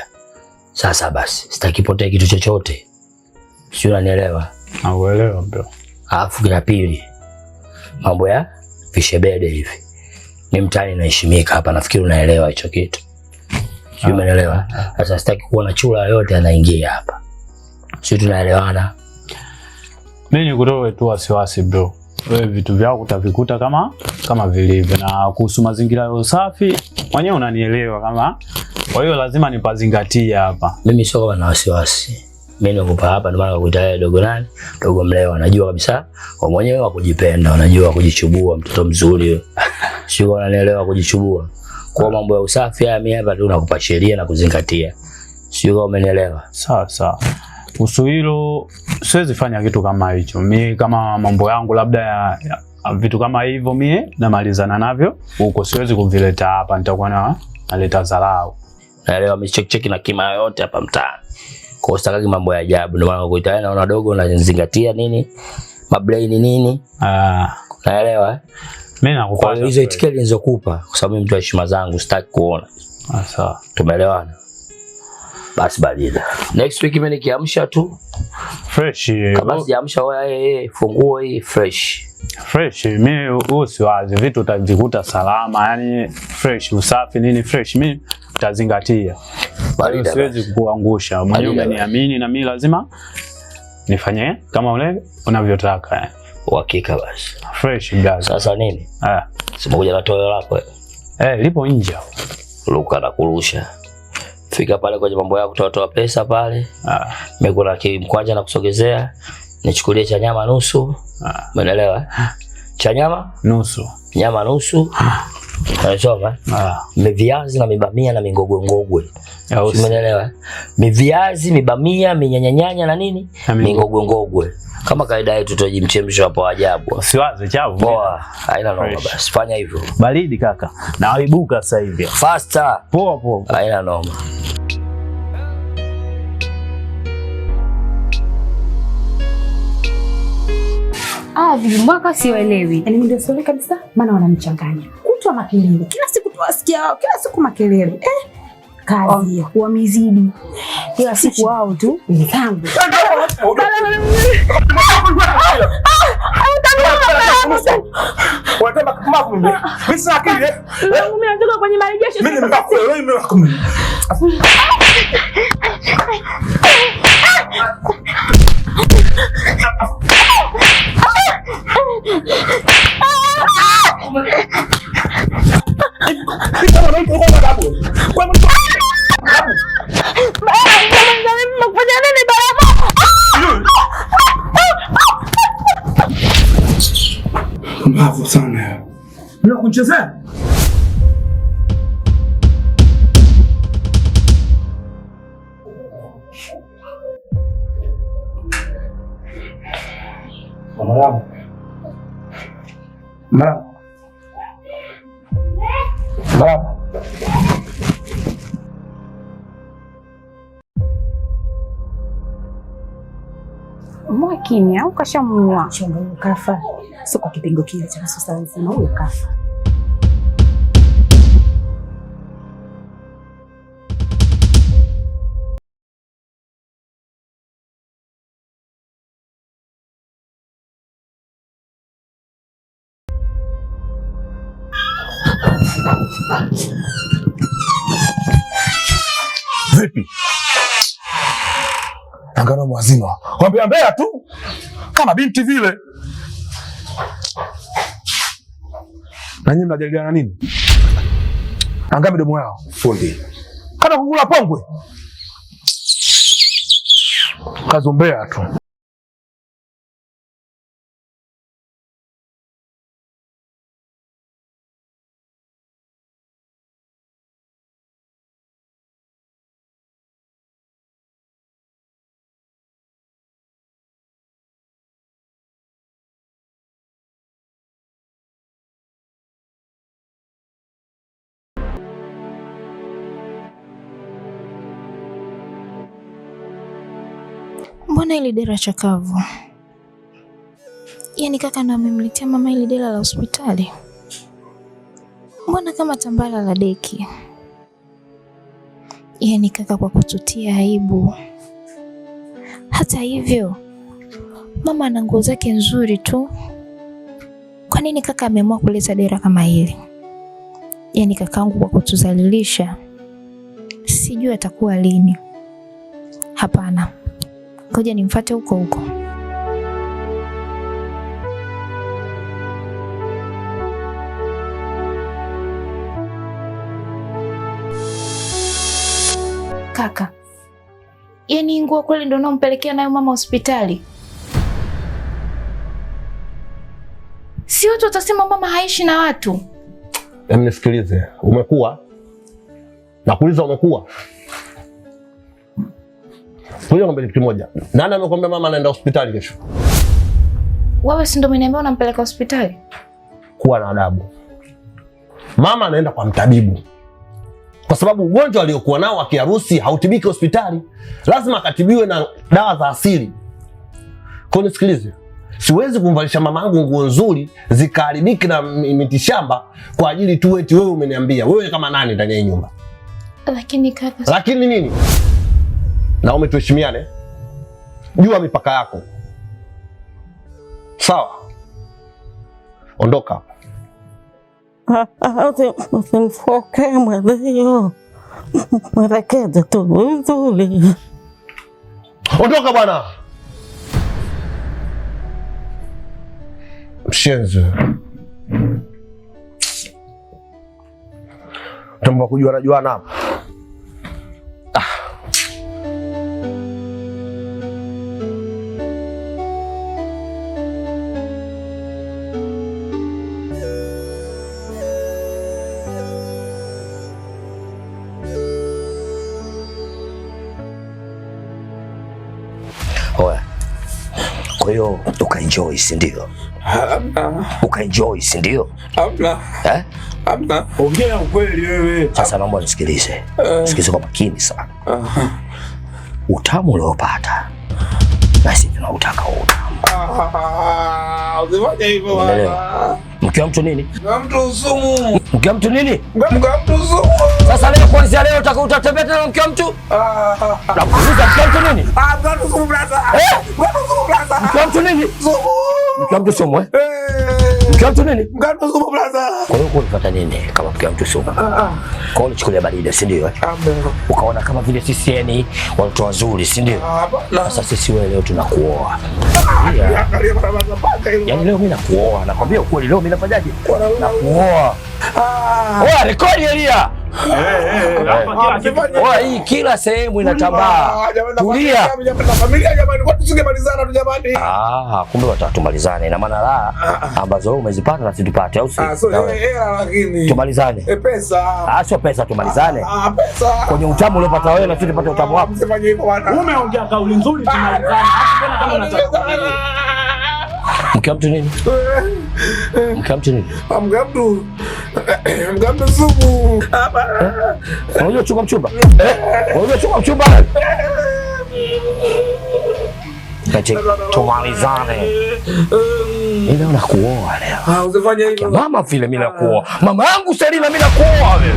Sasa basi, sitakipotee kitu chochote. Sio, unanielewa? Nauelewa bro. Alafu kila pili, mambo ya vishebede hivi. Mimi mtani naheshimika hapa, nafikiri unaelewa hicho kitu. Sio, umeelewa? Sasa sitaki kuona chura yote anaingia hapa. Sio, tunaelewana? Mimi nikutoe tu wasiwasi bro. Wewe vitu vyako utavikuta kama vilivyo, na kuhusu mazingira ya usafi mwenyewe unanielewa kama. Kwa hiyo lazima nipazingatia hapa. Mimi sio na wasiwasi. Mimi nikupa hapa ndio maana nakuita dogo nani? Dogo mlewa. Najua kabisa kwa mwenyewe wa kujipenda, unajua kujichubua, mtoto mzuri. Sio, unanielewa kujichubua. Kwa mambo ya usafi haya mimi hapa tu nakupa sheria na kuzingatia. Sio kama umenielewa? Sawa sawa. Kuhusu hilo siwezi fanya kitu kama hicho. Mimi kama mambo yangu labda ya vitu kama hivyo mimi namalizana navyo huko, siwezi kuvileta hapa, nitakuwa naleta dharau. Naelewa micheki na kima yote hapa mtaani. Kwa usitaki mambo ya ajabu, ndio maana nakuita naona dogo unazingatia nini? Mabrain nini? Naelewa. Mimi nakupa hizo itikeli nilizokupa kwa sababu mimi mtu wa heshima zangu sitaki kuona. Sawa. Tumeelewana? Basi badila. Next week mimi nikiamsha tu fresh. Kama siamsha wewe funguo hii fresh. Fresh. Mimi usiwazi vitu utavikuta salama, yani fresh, usafi nini fresh, mimi utazingatia. Bali siwezi kukuangusha. Mwenyewe umeniamini na mimi lazima nifanye kama ule unavyotaka. Uhakika basi. Fresh guys. Sasa nini? Simokuja na toyo lako. Lipo nje. Luka na kurusha. Fika pale kwenye mambo yako kutoa pesa pale. Mimi kuna kimkwanja na kusogezea. Nichukulie cha nyama nusu. Umeelewa? Cha nyama nusu. Nyama nusu. Unachoma? Viazi na mibamia na mingogongogwe. Umeelewa? Viazi, mibamia, minyanyanya na nini? Mingogongogwe. Kama kaida yetu tutajimchemsha hapo ajabu. Usiwaze chavu. Poa, haina noma basi. Fanya hivyo. Baridi kaka. Na aibuka sasa hivi. Faster. Poa. Haina noma. Mwaka siwaelewi. Yaani ndio sielewi kabisa, maana wananichanganya. Kutwa makelele. Kila siku tuwasikia wao, kila siku makelele. Kazi wamezidi. Kila siku wao tu nidhamu. Unataka kumafu mimi. Mimi sina akili. Mimi natoka kwenye marejesho. Mimi nimekuwa wewe mimi. Mbavu sana. Bila kunichezea? Mama. Mama. Mama. Mwa kimya au kashamuua? Shamba kafa. Sio kwa kipengo kile cha sasa nzima huyo kafa. Vipi? Angana mwazima. Kwambia mbea tu. Kama binti vile. Na nyinyi mnajadiliana nini? Angaa midomo yao. Fundi. Kana kukula pongwe. Kazombea tu. Mbona ile dera chakavu? Yaani kaka ndo amemletea mama ile dera la hospitali. Mbona kama tambala la deki? Yaani kaka kwa kututia aibu. Hata hivyo, mama ana nguo zake nzuri tu. Kwa nini kaka ameamua kuleta dera kama hili? Yaani kakangu kwa kutuzalilisha. Sijui atakuwa lini. Hapana. Ngoja nimfuate huko huko. Kaka, yaani nguo kweli ndio unampelekea nayo mama hospitali? Si watu watasema mama haishi na watu. Nisikilize, umekuwa? Nakuuliza umekuwa? Ngoja niambie kitu kimoja. Nani amekwambia mama anaenda hospitali kesho? Wewe si ndio umeniambia unampeleka hospitali? Kuwa na adabu. Mama anaenda kwa mtabibu. Kwa sababu ugonjwa aliokuwa nao wa kiharusi hautibiki hospitali. Lazima akatibiwe na dawa za asili. Kwa nisikilize. Siwezi kumvalisha mamangu nguo nzuri zikaharibiki na mitishamba kwa ajili tu eti wewe umeniambia. Wewe kama nani ndani ya nyumba? Lakini kaka. Lakini nini? Na umetuheshimiane. Jua mipaka yako. Sawa? Ondoka. Usimfoke mwenzio. Mwelekeze tu vizuri. Ondoka bwana. Mshenzi. Tamba kujua najuana hapa. Oya. Kwa hiyo ukaenjoy, si ndio? Hamna. Ukaenjoy, si ndio? Hamna. Hamna. Ongea ukweli wewe. Sasa naomba nisikilize. Sikilize kwa makini sana. Utamu uliopata na sisi tunautaka huo utamu. Usifanye hivyo bwana. Mke wa mtu nini? Mtu sumu. Mke wa mtu nini? Mke wa mtu sumu. Sasa leo kuanzia leo utatembea tena mke wa mtu? Na kuuliza mke wa mtu nini? Mke sumu blaza. Mke wa mtu nini? Sumu. Mke wa mtu sumu eh? Mke wa mtu nini? Mke wa mtu sumu blaza. Kwa hiyo ulipata nini kama mke wa mtu sumu? Kwa hiyo ulichukulia baridi, si ndio? Ukaona kama vile sisi yani watu wazuri, si ndio? Sasa sisi wewe leo tunakuoa. Yaani leo mimi nakuoa, nakwambia ukweli, leo mimi nafanyaje? Nakuoa. Oa rekodi Elia. Oa hii kila sehemu inatambaa. Tulia. Familia jamani, kwa tusingemalizana tu jamani. Kumbe watatumalizane. Ina maana la ambazo wewe umezipata na situpate au si? Lakini tumalizane. Pesa. Sio pesa tumalizane. Pesa. Kwenye utamu uliopata wewe na sisi tupate utamu wako. Msifanye hivyo bwana. Umeongea kauli nzuri tumalizane. Hata kama unataka. Mke wa mtu nini? Mke wa mtu nini? Mke wa mtu sumu. Unajua chukua mchumba? Unajua chukua mchumba? Kati tumalizane. Ila unakuoa leo. Usifanye hivyo. Mama vile mimi nakuoa. Mama yangu Selina mimi nakuoa wewe.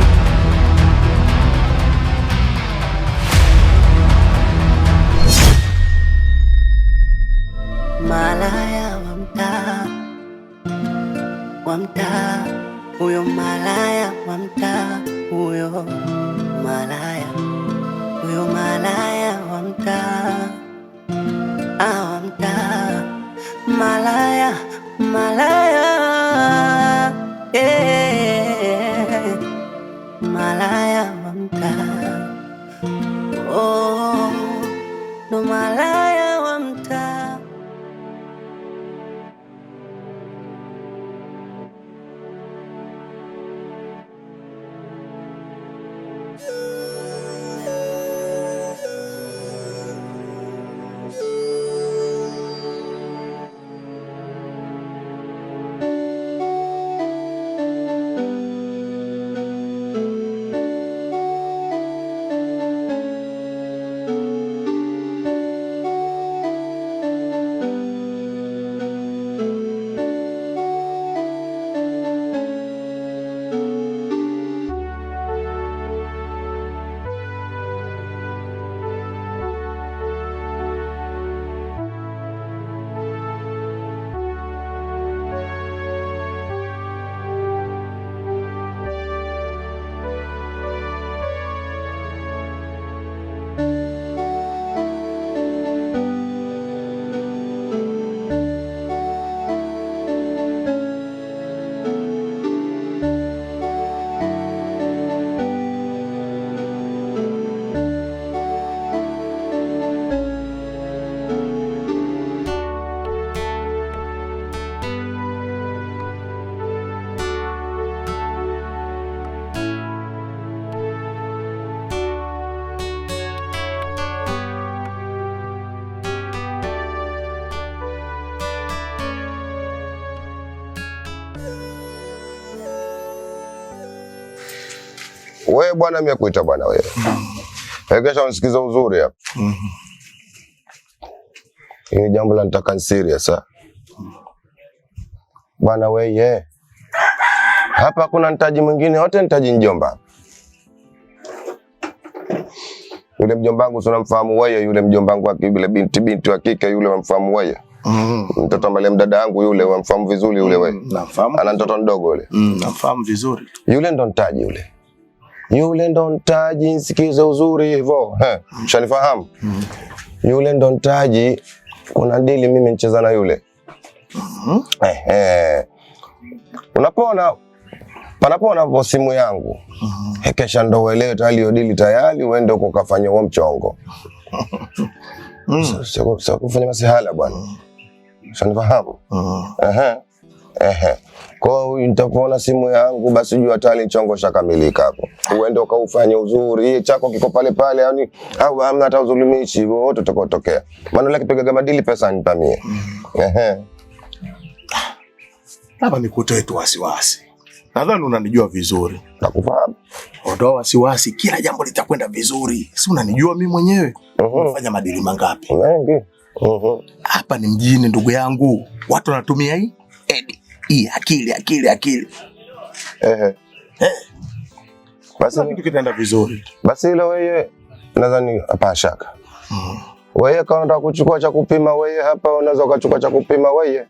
Malaya wa mtaa, huyo malaya wa mtaa, huyo malaya wa mtaa, wa mtaa, malaya, malaya wa mtaa, oh, no malaya wa mtaa. Wewe bwana, mimi nakuita bwana wewe. Hakikisha unisikiza uzuri hapa. Hili jambo la nitaka serious ah. Bwana wewe. Hapa hakuna nitaji mwingine, wote nitaji mjomba. Yule mjomba wangu unamfahamu wewe, yule mjomba wangu yule binti wa kike yule unamfahamu wewe? Mtoto mbele mdada yangu yule unamfahamu vizuri yule wewe? Nafahamu. Ana mtoto mdogo yule. Nafahamu vizuri. Yule ndo nitaji yule. Yule ndo nitaji, nisikize uzuri hivyo. Ushanifahamu? Yule ndo nitaji. Kuna dili mimi nicheza na yule. Unapona panapona simu yangu. Hekesha ndo uelewe tayari hiyo dili tayari uende uko kafanya huo mchongo. Sasa kufanya masihala bwana. Ushanifahamu? Kwa hiyo nitapoona simu yangu basi jua tayari mchongo shakamilika hapo. Uende ukaufanye uzuri, chako kiko pale pale yani au hamna hata uzulumishi wote utakotokea. Maana laki piga madili pesa nipamie. Hapa nikutoe tu wasiwasi. Nadhani unanijua vizuri. Nakufahamu. Ondoa wasiwasi, kila jambo litakwenda vizuri. Si unanijua mimi mwenyewe. Unafanya madili mangapi? Mengi. Hapa ni mjini ndugu yangu. Watu wanatumia hii akili. Basi kitu kitaenda vizuri. Basi ile wewe nadhani hapa shaka. Wewe kama unataka kuchukua cha kupima wewe hapa unaweza ukachukua cha kupima wewe.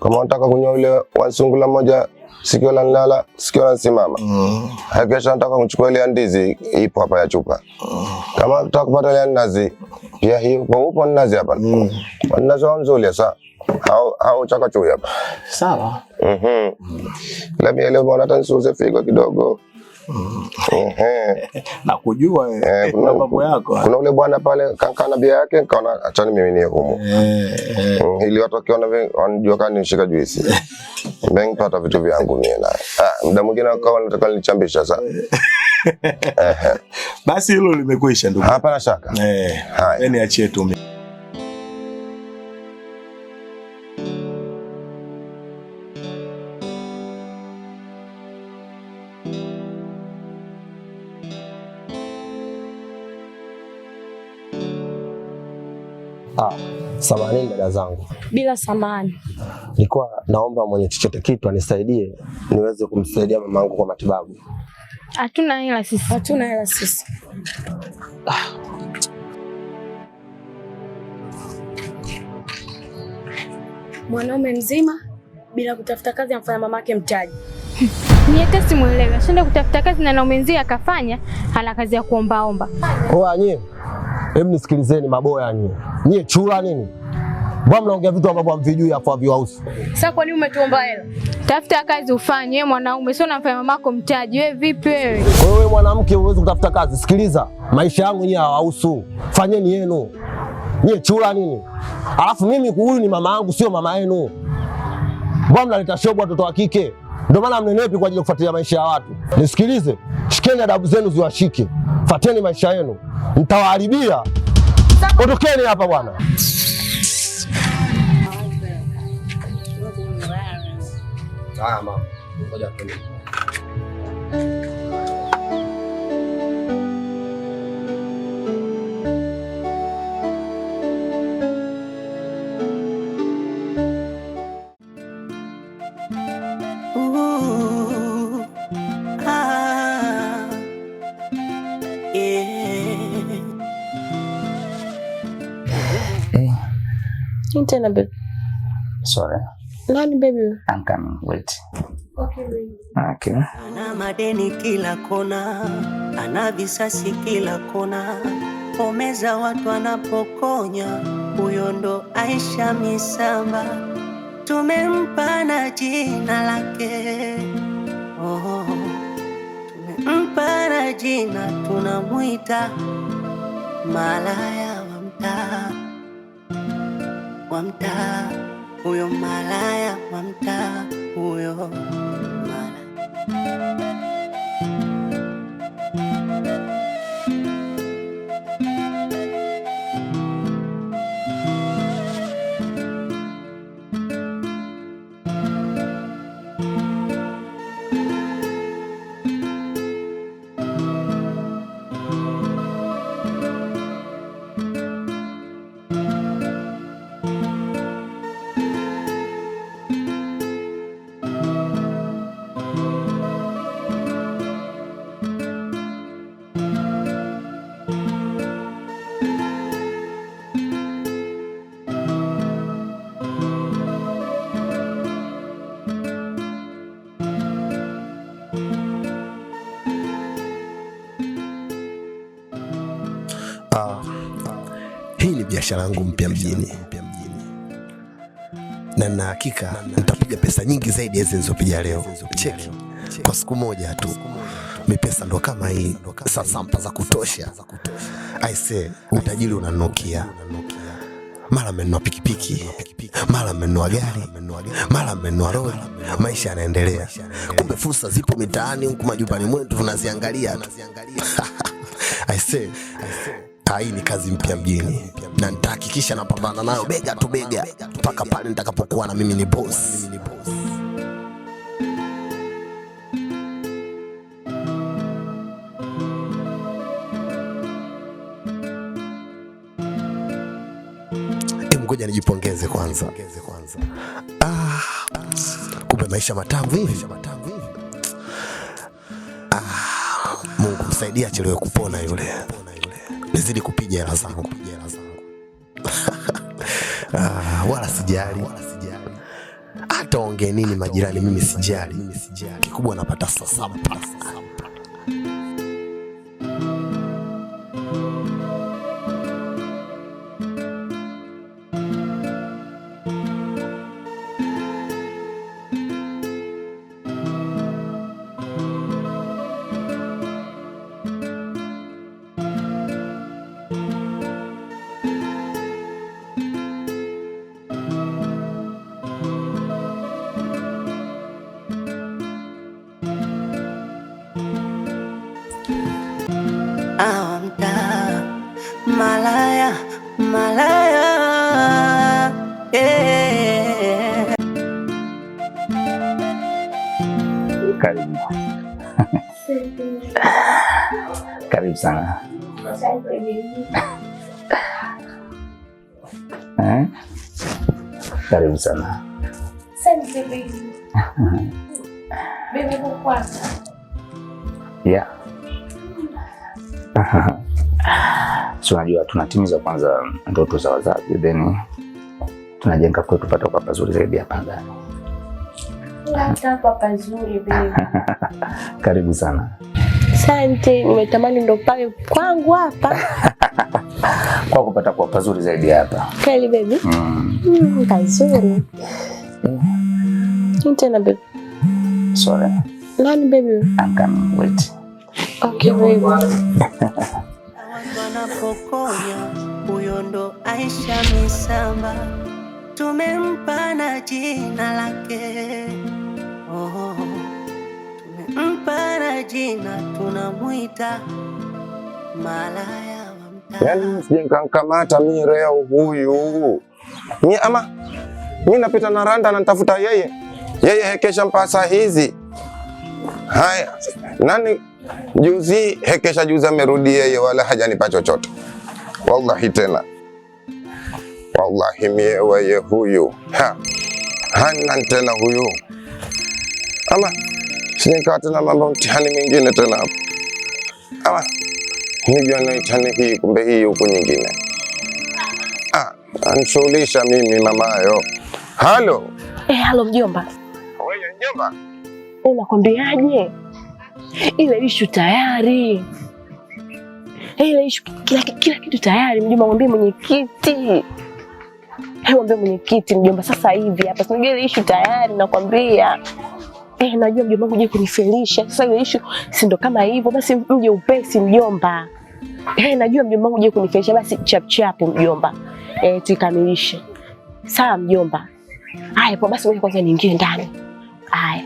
Kama unataka kunywa ile wansungula moja sikio la nlala, sikio la simama. Hakikisha unataka kuchukua ile ndizi ipo hapa ya chupa. Kama unataka kupata ile nazi, pia hiyo upo nazi hapa. Nazi nzuri sasa. Hao chaka chui hapa. Sawa. Labda ile mbona tansuze figo kidogo. Na kujua kuna mambo yako. Kuna ule bwana pale kankana bia yake kaona achani mimi ni huko. Ili watu wakiona wanajua kani nishika juisi. Mimi pata vitu vyangu mimi naye. Muda mwingine akawa nataka nilichambisha sasa. Basi hilo limekwisha ndugu. Hapana shaka. Haya. Niachie tu mimi. Samahani dada zangu. Bila samahani. Nilikuwa naomba mwenye chochote kitu anisaidie niweze kumsaidia mamangu kwa matibabu. Hatuna hela sisi. Hatuna hela sisi. Mwanaume mzima bila kutafuta kazi amfanya mamake mtaji. Niete simuelewe. Ashinde kutafuta kazi na mwenzie akafanya, ana kazi ya kuombaomba. Oa nyie. Hebu nisikilizeni maboya nyie. Nyie chula nini? Mbona mnaongea vitu ambavyo hamvijui afu haviwahusu? Sasa kwa nini umetuomba hela? Tafuta kazi ufanye, wewe mwanaume sio unamfanya mamako mtaji. Wewe vipi wewe? Wewe mwanamke huwezi kutafuta kazi. Sikiliza, maisha yangu nyie hawahusu. Fanyeni yenu. Nyie chula nini? Alafu mimi huyu ni mama yangu sio mama yenu. Mbona mnaleta shobo watoto wa kike? Ndio maana mnenepi kwa ajili ya kufuatilia maisha ya watu. Nisikilize, shikeni adabu zenu ziwashike. Fateni maisha yenu. Mtawaharibia. Ondokeni hapa bwana. Mama, ngoja tuende. Tena baby. Sorry. Nani baby? I'm coming. Wait. Okay baby. Okay. Ana madeni kila kona, ana visasi kila kona, pomeza watu anapokonya, huyo ndo Aisha Misamba, tumempa na jina lake. Oh, tumempa na jina, tunamuita malaya wa mtaa. Wa mtaa, huyo malaya wa mtaa, huyo malaya. Hii ni biashara yangu mpya mjini. Na na hakika nitapiga pesa nyingi zaidi ya zilizopiga leo. Cheki. Kwa siku moja tu. Mipesa ndo kama hii. Sasa mpa za kutosha. I say, utajiri unanukia. Mara mmenunua pikipiki, mara mmenunua gari, mara mmenunua lori. Maisha yanaendelea. Kumbe fursa zipo mitaani huku majumbani mwetu tunaziangalia tu. I say, hii ni kazi mpya mjini na nitahakikisha napambana nayo bega tu bega mpaka pale nitakapokuwa na mimi ni boss. Ngoja nijipongeze kwanza. Kumbe maisha matamu hivi. Mungu msaidia achelewe kupona yule. Nizidi kupiga hela zangu. Wala sijali. Hata ongee nini majirani mimi sijali. Kikubwa napata sasampa. Malaya, malaya, yeah. Karibu. Karibu sana. Karibu sana. Asante baby. Baby kwanza. Yeah. So unajua tunatimiza kwanza ndoto za wazazi, then tunajenga kwetu pata kwa pazuri zaidi hapa ndani. Hapa pazuri baby. Karibu sana. Asante, nimetamani ndo pale kwangu hapa. Kwa kupata kwa pazuri zaidi hapa. Kweli baby? Pazuri. Tena baby. Sorry. Nani baby? I'm coming, wait. Okay baby. Wanapokonya huyo ndo Aisha Misamba, tumempa na jina lake. Oh, tumempa na jina, tunamuita malaya wa mtaa. Yaani sijakamata mimi leo huyu. Mimi napita na randa natafuta yeye. Yeye hekesha mpasa hizi. Haya. Nani juzi hekesha juzi amerudi yeye wala hajanipa chochote. Wallahi tena. Wallahi mie huyu. Hana tena huyu. Ama sinika tena mambo mtihani mwingine tena hapo. Ama nijua naitani hii kumbe hii huku nyingine. Anishughulisha mimi mamayo. Halo. Halo mjomba. Wewe mjomba? Nakwambiaje? Ile issue tayari. Ile issue kila kitu tayari mjomba, mwambie mwenyekiti. Mwambie mwenyekiti mjomba sasa hivi hapa. Sio ile issue tayari nakwambia. Najua mjomba wangu je kunifelisha. Sasa ile issue si ndo kama hivyo basi mje upesi mjomba. Najua mjomba wangu je kunifelisha basi chap chap mjomba. Tukamilishe. Sawa mjomba. Haya kwa basi ngoja kwanza niingie ndani. Haya.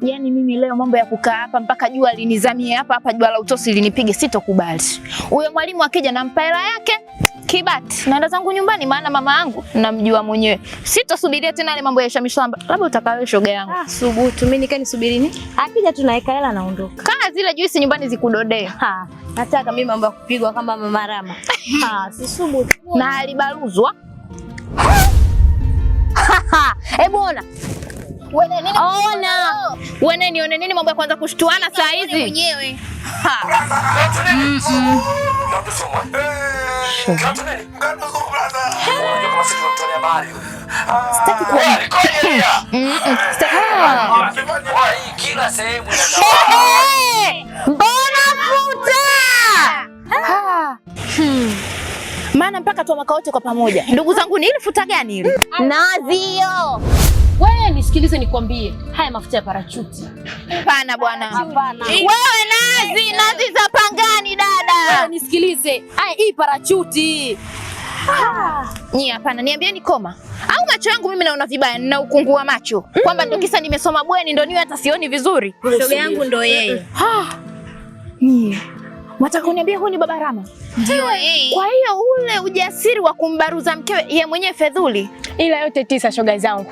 Yaani mimi leo mambo ya kukaa hapa mpaka jua linizamie hapa jua la utosi linipige sitokubali. Huyo mwalimu akija nampa hela yake kibati. Naenda zangu nyumbani maana mama yangu namjua mwenyewe. Sitosubiria tena ile mambo ya shamishamba. Labda utakawe shoga yangu. Subutu, mimi nikanisubiri nini? Akija tunaweka hela naondoka. Kaa zile juisi nyumbani zikudodee. Nataka mimi mambo ya kupigwa kama mama Rama. Si subutu. Na alibaruzwa. Hebu ona. Wewe nini? Ona. Wewe nione nini mambo ya kwanza kushtuana saa hizi? Mwenyewe. Sitaki kila sehemu mbona futa? Maana mpaka tu mwaka wote kwa pamoja. Ndugu zangu, ni ile futa gani ile? Nazio. Wewe nisikilize nikwambie. Haya mafuta ya parachuti. Hapana bwana. Hapana. Wewe nazi za pangani dada. Wewe nisikilize. Haya hii parachuti. Ni hapana, niambieni koma. Au macho yangu mimi naona vibaya, nina ukungu wa macho. Kwamba ndio kisa nimesoma bweni ndio niwe hata sioni vizuri. Shoga yangu ndio yeye. Ni. Wataka kuniambia huyu ni baba Rama? Ndio yeye. Kwa hiyo ule ujasiri wa kumbaruza mkewe yeye mwenyewe fedhuli. Ila yote tisa shoga zangu.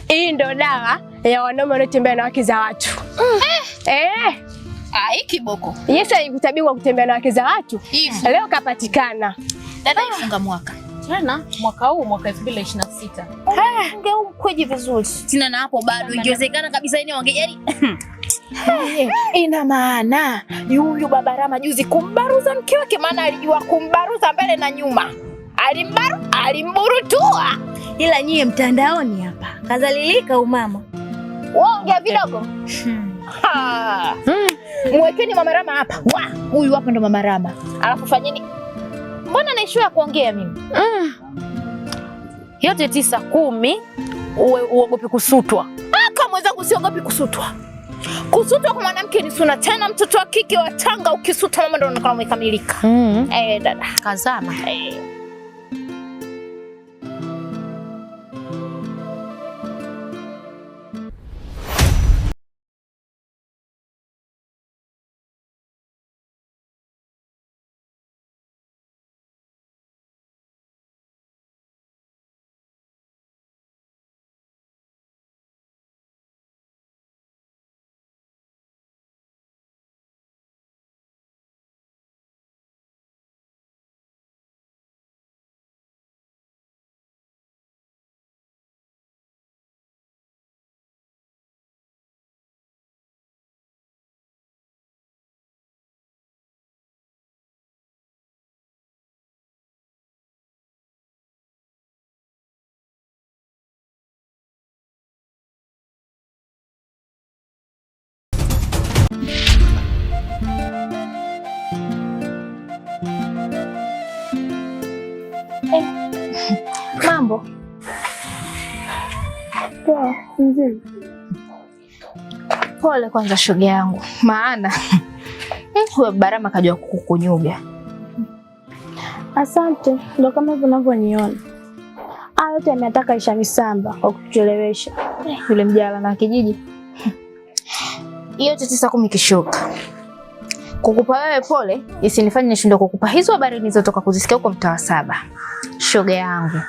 Hii ndio dawa ya wanaume wanaotembea na wake za watu. Hii kiboko. Yesu alikutabiri kutembea na wake za watu. Leo kapatikana. Dada ifunga mwaka. Tena mwaka huu mwaka 2026. Ungeu mkweji vizuri. Sina na hapo bado ingewezekana kabisa yani wangejari. Ina maana yuyu baba Rama juzi kumbaruza mke wake, maana alijua kumbaruza mbele na nyuma. Alimburutua. Ila nyie mtandaoni hapa kazalilika umama. Waongea vidogo. Mwekeni mama Rama hapa. Huyu hapa ndo mama Rama. Alafu fanyeni. Mbona naishia kuongea mimi? Yote 9 10 uogope kusutwa. Kama mwenzangu siogopi kusutwa. Kusutwa kwa mwanamke ni suna, tena mtoto wa kike wa Tanga ukisutwa mama ndo unakuwa umekamilika. Dada kazama. Mambo Poa, mzima. pole kwanza shoga yangu, maana huyo Barama kajua kukunyuga. Asante, ndo kama hivyo unavyoniona. Haya yote ametaka Aisha Misamba kwa kutuchelewesha. Yule mjala na kijiji. Yote 9-10 kishoka. Kukupa wewe pole isinifanye nishindwe kukupa hizo habari nilizotoka kuzisikia huko mtaa wa 7. Shoga yangu.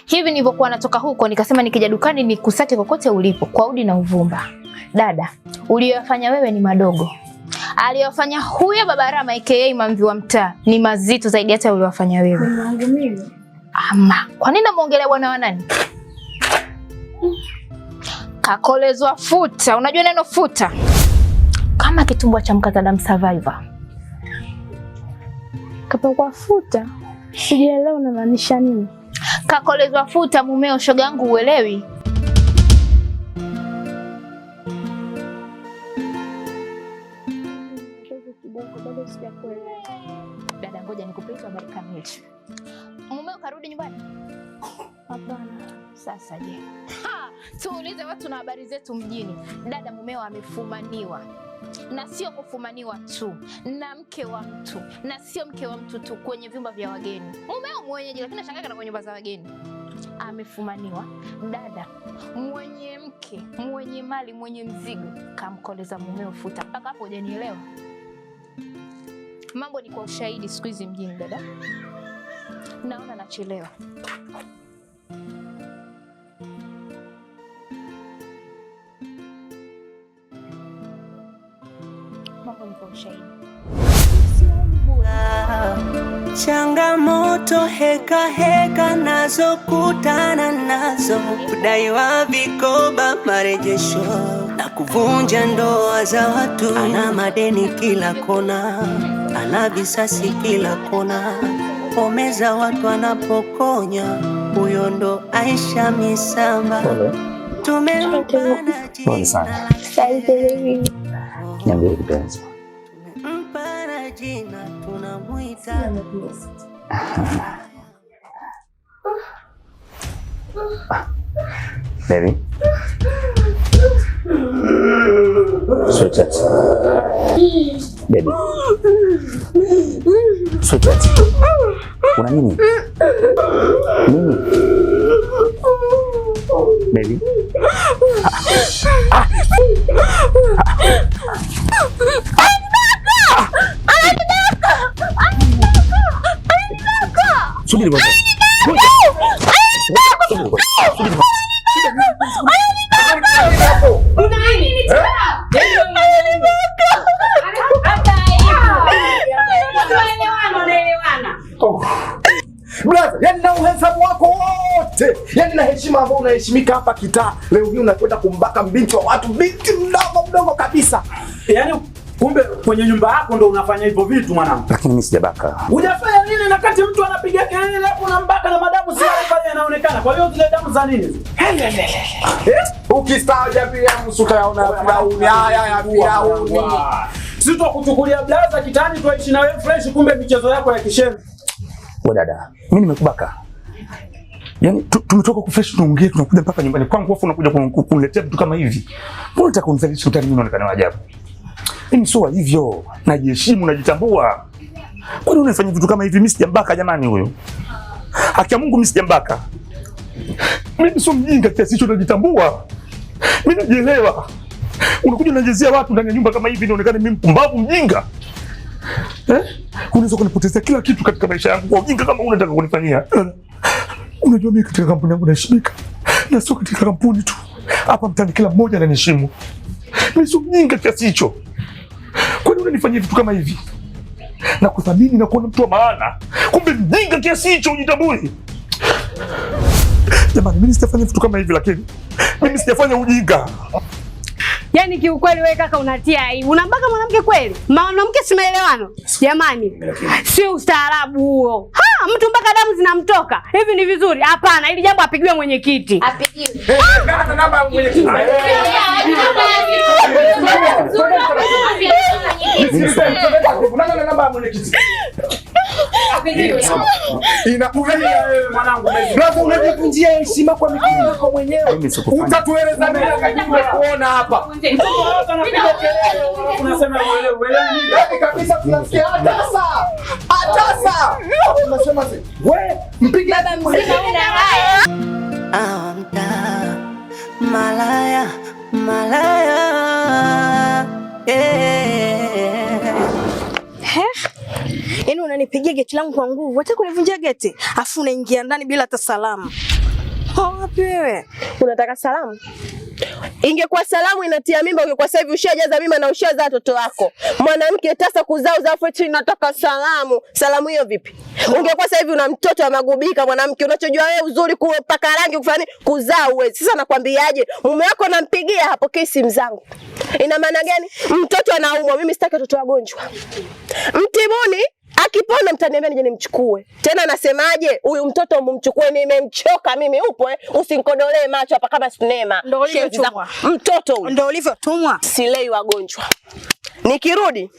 Hivi nilipokuwa natoka huko nikasema nikija dukani nikusake kokote ulipo kwa udi na uvumba. Dada, uliyofanya wewe ni madogo. Aliyofanya huyo baba Rama aka Mamvi wa mtaa ni mazito zaidi hata uliyofanya wewe. Mungu mimi. Ama, kwa nini namuongelea bwana wa nani? Kakolezwa futa, unajua neno futa? Kama kitumbua cha mkatadamu survivor. Kapakwa futa? Sijaelewa unamaanisha nini? Kakolezwa futa mumeo, shoga yangu uelewi? Dada, ngoja nikupe habari kamili. Mumeo karudi nyumbani? Hapana. Sasa je, tuulize watu na habari zetu mjini. Dada, mumeo amefumaniwa, na sio kufumaniwa tu, na mke wa mtu, na sio mke wa mtu tu, kwenye vyumba vya wageni. Mumeo mwenyeji, lakini nashangaa kana kwenye nyumba za wageni. Amefumaniwa dada, mwenye mke, mwenye mali, mwenye mzigo, kamkoleza mumeo futa. Mpaka hapo hujanielewa? Mambo ni kwa ushahidi siku hizi mjini dada. Naona nachelewa. Mambo ni kwa ushahidi. Changamoto heka nazo kutana nazo, kudaiwa vikoba, marejesho na kuvunja ndoa za watu. Ana madeni kila kona, ana visasi kila kona, pomeza watu anapokonya. Huyo ndo Aisha Misamba. Tumempana Pole sana. Niambie kipenzi. mpana jina tunamuita Baby. Sweetheart. Baby. Sweetheart. Una nini? Nini? Baby. Subiri kwanza. Brother, yani na uhesabu wako wote, yani na heshima ambayo unaheshimika hapa kitaa, leo hii unakwenda kumbaka binti wa watu, binti mdogo kabisa. Yani kumbe kwenye nyumba yako ndo unafanya hivyo vitu mwanangu. Lakini mimi sijabaka. Hujafanya nini na kati mtu anapiga kelele hapo unambaka na madamu si yale pale yanaonekana. Kwa hiyo zile damu za nini? Ukistaajabia msuka yaona Firauni, haya ya Firauni. Sisi tukuchukulia blaza kitani tuishi na wewe fresh, kumbe michezo yako ya kishenzi. Wewe dada, mimi nimekubaka. Yaani tumetoka kufresh tunaongea tunakuja mpaka nyumbani kwangu afu unakuja kuniletea vitu kama hivi. Mbona unataka kunizalisha utani mimi unaonekana ajabu? Mimi sio hivyo. Najiheshimu, najitambua. Kwani unafanya vitu kama hivi? Mimi sijambaka jamani huyo. Haki ya Mungu mimi sijambaka. Mimi sio mjinga kiasi hicho, najitambua. Mimi najielewa. Unakuja unajezea watu ndani ya nyumba kama hivi inaonekana mimi mpumbavu mjinga. Unaweza kunipotezea kila kitu katika maisha yangu kwa ujinga kama unataka kunifanyia. Unajua mimi katika kampuni yangu naheshimika. Na sio katika kampuni tu. Hapa mtaani kila mmoja ananiheshimu. Mimi sio mjinga kiasi hicho. Kwa nini unanifanyia vitu kama hivi? Na kuthamini na kuona mtu wa maana. Kumbe mjinga kiasi hicho ujitambui. Jamani, mimi sitafanya vitu kama hivi, lakini mimi sijafanya ujinga. Yaani kiukweli wewe kaka unatia aibu. Unambaka mwanamke kweli? Mwanamke si maelewano. Jamani. Sio ustaarabu huo. Mtu mpaka damu zinamtoka. Hivi ni vizuri? Hapana, ili jambo apigiwe mwenyekiti. Apigiwe. Kata namba mwenyekiti. Namba mwenyekiti. Inakuja wewe mwanangu. Lazima unajivunjia heshima kwa mikono yako mwenyewe. Utatueleza nini akajua kuona hapa? Mtoto wako anapiga kelele, unasema wewe kabisa tunasikia atasa. Atasa. Unasema wewe mpige baba mzima una haya. Malaya, malaya. Yaani unanipigia geti langu kwa nguvu, hata kunivunjia geti, afu unaingia ndani bila hata salamu. Wapi wewe? Unataka salamu? Ingekuwa salamu inatia mimba, ungekuwa sasa hivi ushajaza mimba na ushaza watoto wako. Mwanamke tasa kuzaa uzafu eti nataka salamu. Salamu hiyo vipi? Ungekuwa sasa hivi una mtoto wa magubika mwanamke, unachojua wewe uzuri kupaka rangi kufanya kuzaa uwezi. Sasa nakwambiaje? Mume wako nampigia hapokei simu zangu. Ina maana gani? Mtoto anaumwa, mimi sitaki watoto wagonjwa. Mtibuni akipona mtaniambia nije nimchukue. Tena nasemaje? Huyu mtoto mumchukue, nimemchoka mimi. Upo usinikodolee macho hapa kama sinema. Ndio ulivyotumwa. Mtoto huyu. Ndio ulivyotumwa. Silei wagonjwa. Nikirudi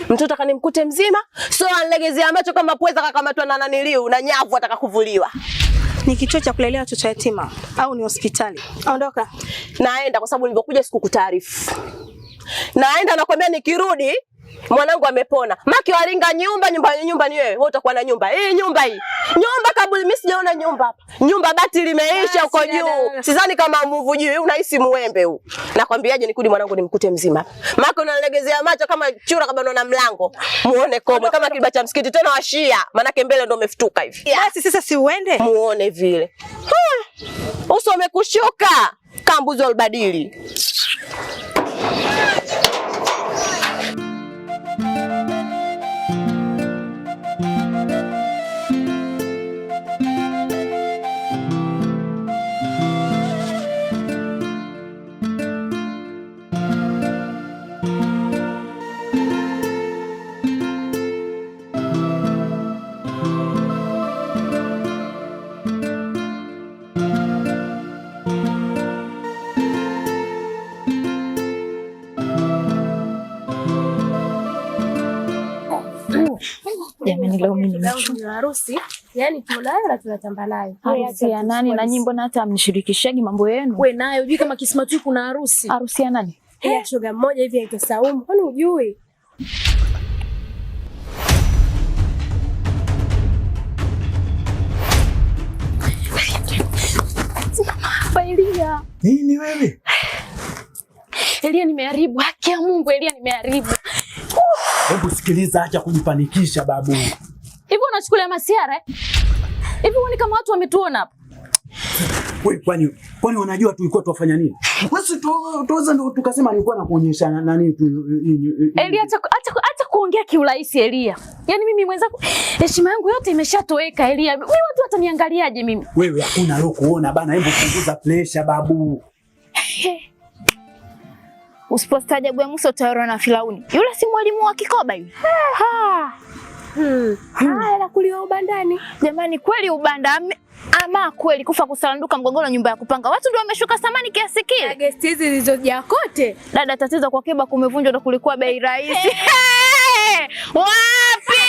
mtoto kanimkute mzima, so anlegezea macho kama pweza kakamatwa na naniliu na nyavu atakakuvuliwa. Ni kituo cha kulelea watoto yatima au ni hospitali? Ondoka. Naenda kwa sababu nilipokuja sikukutaarifu. Naenda nakwambia nikirudi mwanangu amepona. Maki waringa nyumba ni wewe. Wewe utakuwa na nyumba. Hii nyumba hii. Nyumba kaburi mimi sijaona nyumba hapa. Nyumba bati limeisha huko juu. Sidhani kama muvu juu. Unahisi muembe huu. Nakwambiaje nikudi mwanangu nimkute mzima. Maki unalegezea macho kama chura kabano na mlango. Muone komwe kama kiba cha msikiti tena washia. Manake mbele ndio umefutuka hivi. Basi sasa si uende? Muone vile. Uso umekushuka. Kambuzi walibadili. Jamani, leo mimi nimechoka. Harusi, yani tunayo na tunatamba nayo. Harusi ya nani na nyimbo na hata mnishirikishagi mambo yenu. Wewe nayo hujui kama Kisima tu kuna harusi. Harusi ya nani? Ya shoga mmoja hivi aitwa Saumu. Kwani hujui? Elia. Nini wewe? Elia, nimeharibu. Haki ya Mungu, Elia, nimeharibu. Hebu sikiliza, acha kujipanikisha babu. Hivi unachukulia masiara? Hivi uone kama watu wametuona hapa? Wewe kwani wanajua tulikuwa tuwafanya nini? Basi tuweza ndio tukasema nilikuwa nakuonyesha nani tu. Elia, acha kuongea kiurahisi Elia. Yaani mimi mwenzako heshima yangu yote imeshatoweka Elia. Mimi watu wataniangaliaje mimi? Wewe hakuna leo kuona bana, hebu punguza pressure babu. Usipostajabu ya Musa utaona na Firauni. Yule si mwalimu wa Kikoba yule. Haya na kuliwa ubandani. Jamani, kweli ubanda ama kweli kufa kusalanduka mgogoro nyumba ya kupanga. Watu ndio wameshuka samani kiasi kile. Guest hizi zilizojaa kote. Dada, tatizo kwa Keba kumevunjwa ndo kulikuwa bei rahisi. Wapi?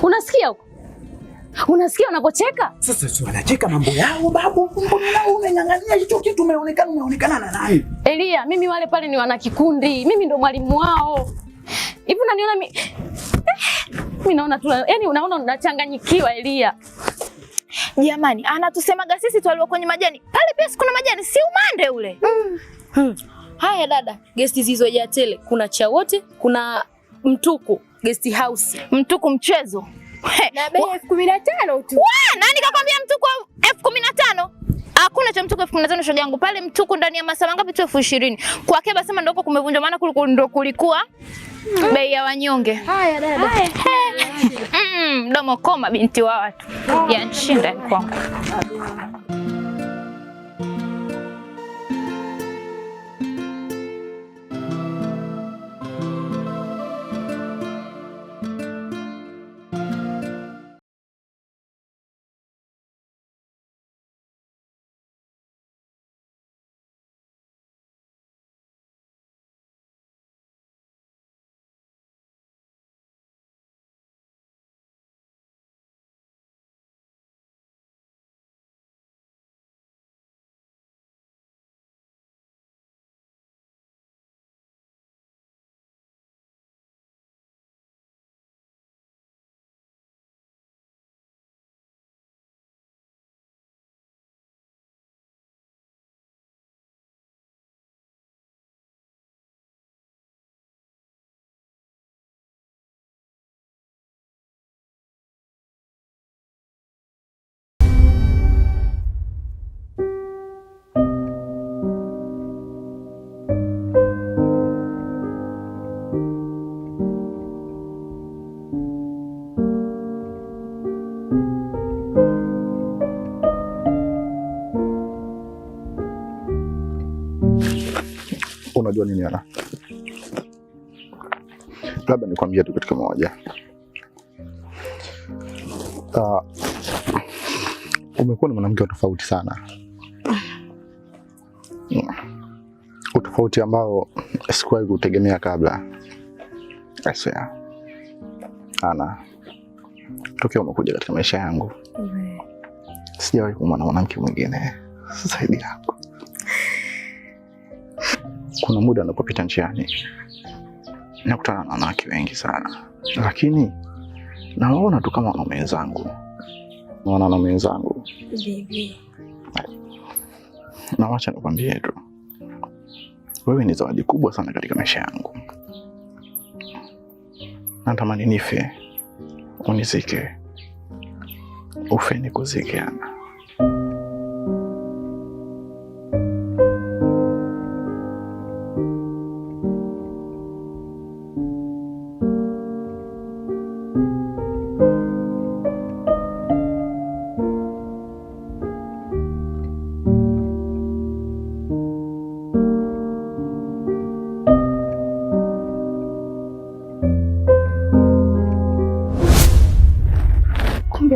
Unasikia huko? Unasikia unapocheka? Sasa si wanacheka mambo yao babu. Mbona unang'ang'ania hicho kitu unaonekana na nani? Elia, mimi wale pale ni wana kikundi. Mimi ndo mwalimu wao. Hivi unaniona mimi naona tu, yani unaona unachanganyikiwa Elia. Jamani, anatusemaga sisi twaliwa kwenye majani. Pale pia kuna majani, si umande ule. Haya dada, guest zilizojaa tele. Kuna Chawote, kuna Mtuku, guest house. Mtuku mchezo. Na bei 15,000 tu. Nani kakwambia Mtuku 15,000? Hakuna cha Mtuku 15,000 shoga yangu. Pale Mtuku ndani ya masaa mangapi tu 20,000. Kwa Keba sema ndoko kumevunjwa, maana ndo kulikuwa bei ya wanyonge. Haya dada. Mdomo koma binti wa watu. Ya nshinda kwangu. unajua nini ana? Labda nikwambie tu kitu kimoja. Umekuwa ni mwanamke tofauti sana. Utofauti ambao sikuwahi kutegemea kabla. I swear. Ana, tokea umekuja katika maisha yangu, sijawahi kumwona mwanamke mwingine zaidi yako. Kuna muda unapopita njiani nakutana na wanawake wengi sana, lakini nawaona tu kama wanaume wenzangu. Na wacha nikwambie tu, wewe ni zawadi kubwa sana katika maisha yangu. Natamani nife, unizike, ufe nikuzike Ana.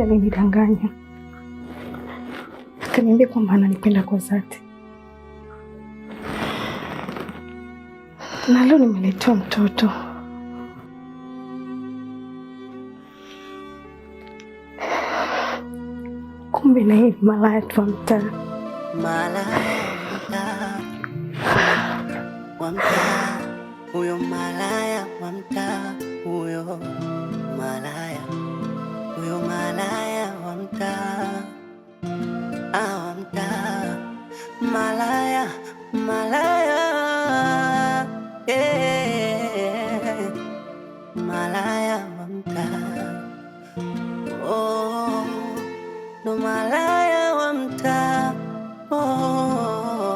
Alinidanganya, akaniambia kwamba ananipenda kwa dhati, na leo nimeletewa mtoto. Kumbe na yeye malaya tu wa mtaa. Malaya wa mtaa, huyo malaya wa mtaa, huyo malaya wa mtaa, wa mtaa, malaya, malaya wa mtaa, oh, ndo malaya wa mtaa, oh.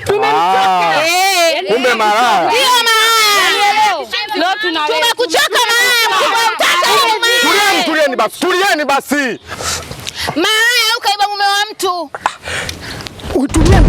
Kumbe malaya. Ndio malaya. Leo tumekuchoka malaya. Tulieni basi. Malaya ukaiba mume wa mtu. Utulie.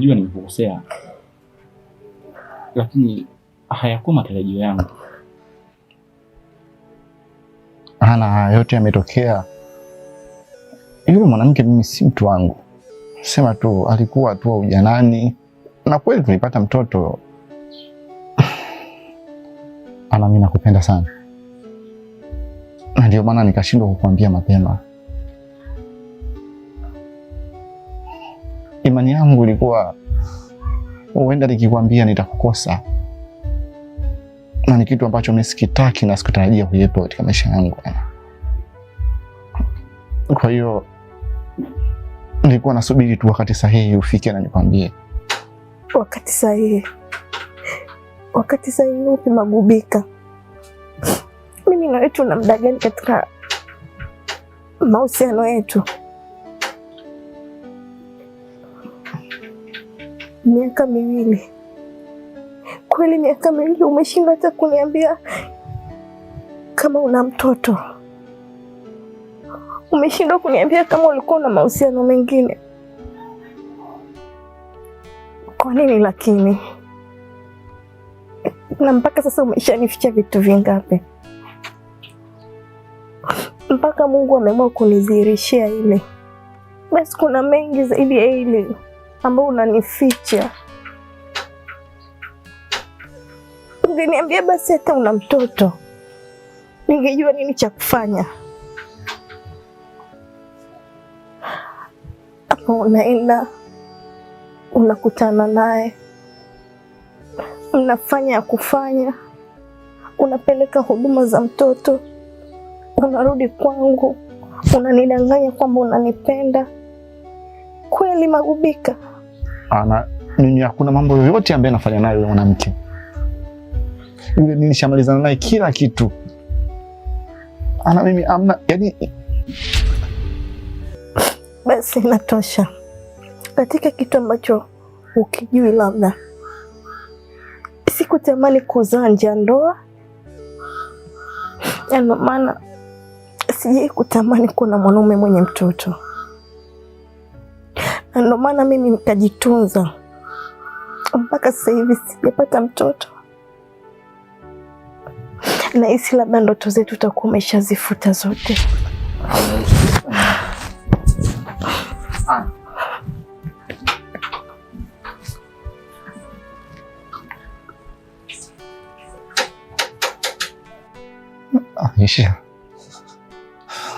najua nimekukosea, lakini hayakuwa matarajio yangu. Ana yote yametokea. Yule mwanamke mimi si mtu wangu. Sema tu alikuwa tu ujanani na kweli tulipata mtoto. Ana mimi nakupenda sana. Na ndio maana nikashindwa kukuambia mapema. Imani yangu ilikuwa huenda nikikwambia nitakukosa. Na ni kitu ambacho mimi sikitaki na sikutarajia kuwepo katika maisha yangu. Kwa hiyo nilikuwa nasubiri tu wakati sahihi ufike na nikwambie. Wakati sahihi? Wakati sahihi upi Magubika? Mimi na wewe tuna muda gani katika mahusiano yetu? Miaka miwili. Kweli miaka miwili umeshindwa hata kuniambia kama una mtoto? Umeshindwa kuniambia kama ulikuwa na mahusiano mengine? Kwa nini lakini? Na mpaka sasa umeshanificha vitu vingapi? Mpaka Mungu ameamua kunidhihirishia ile. Basi kuna mengi zaidi ya ile ambao unanificha. Ungeniambia basi hata una mtoto, ningejua nini cha kufanya. Hapo unaenda unakutana naye, unafanya ya kufanya, unapeleka huduma za mtoto, unarudi kwangu, unanidanganya kwamba unanipenda. Kweli Magubika? Ana mimi hakuna mambo yoyote ambayo nafanya naye yule mwanamke. Yule nilishamalizana naye kila kitu. Ana mimi amna, yani basi inatosha. Katika kitu ambacho ukijui, labda sikutamani kuzaa nje ya ndoa. Ndio maana sijai kutamani kuwa na mwanaume mwenye mtoto. Ndio maana mimi nikajitunza mpaka sasa hivi sijapata mtoto. Na hisi labda ndoto zetu tutakuwa umeshazifuta zote.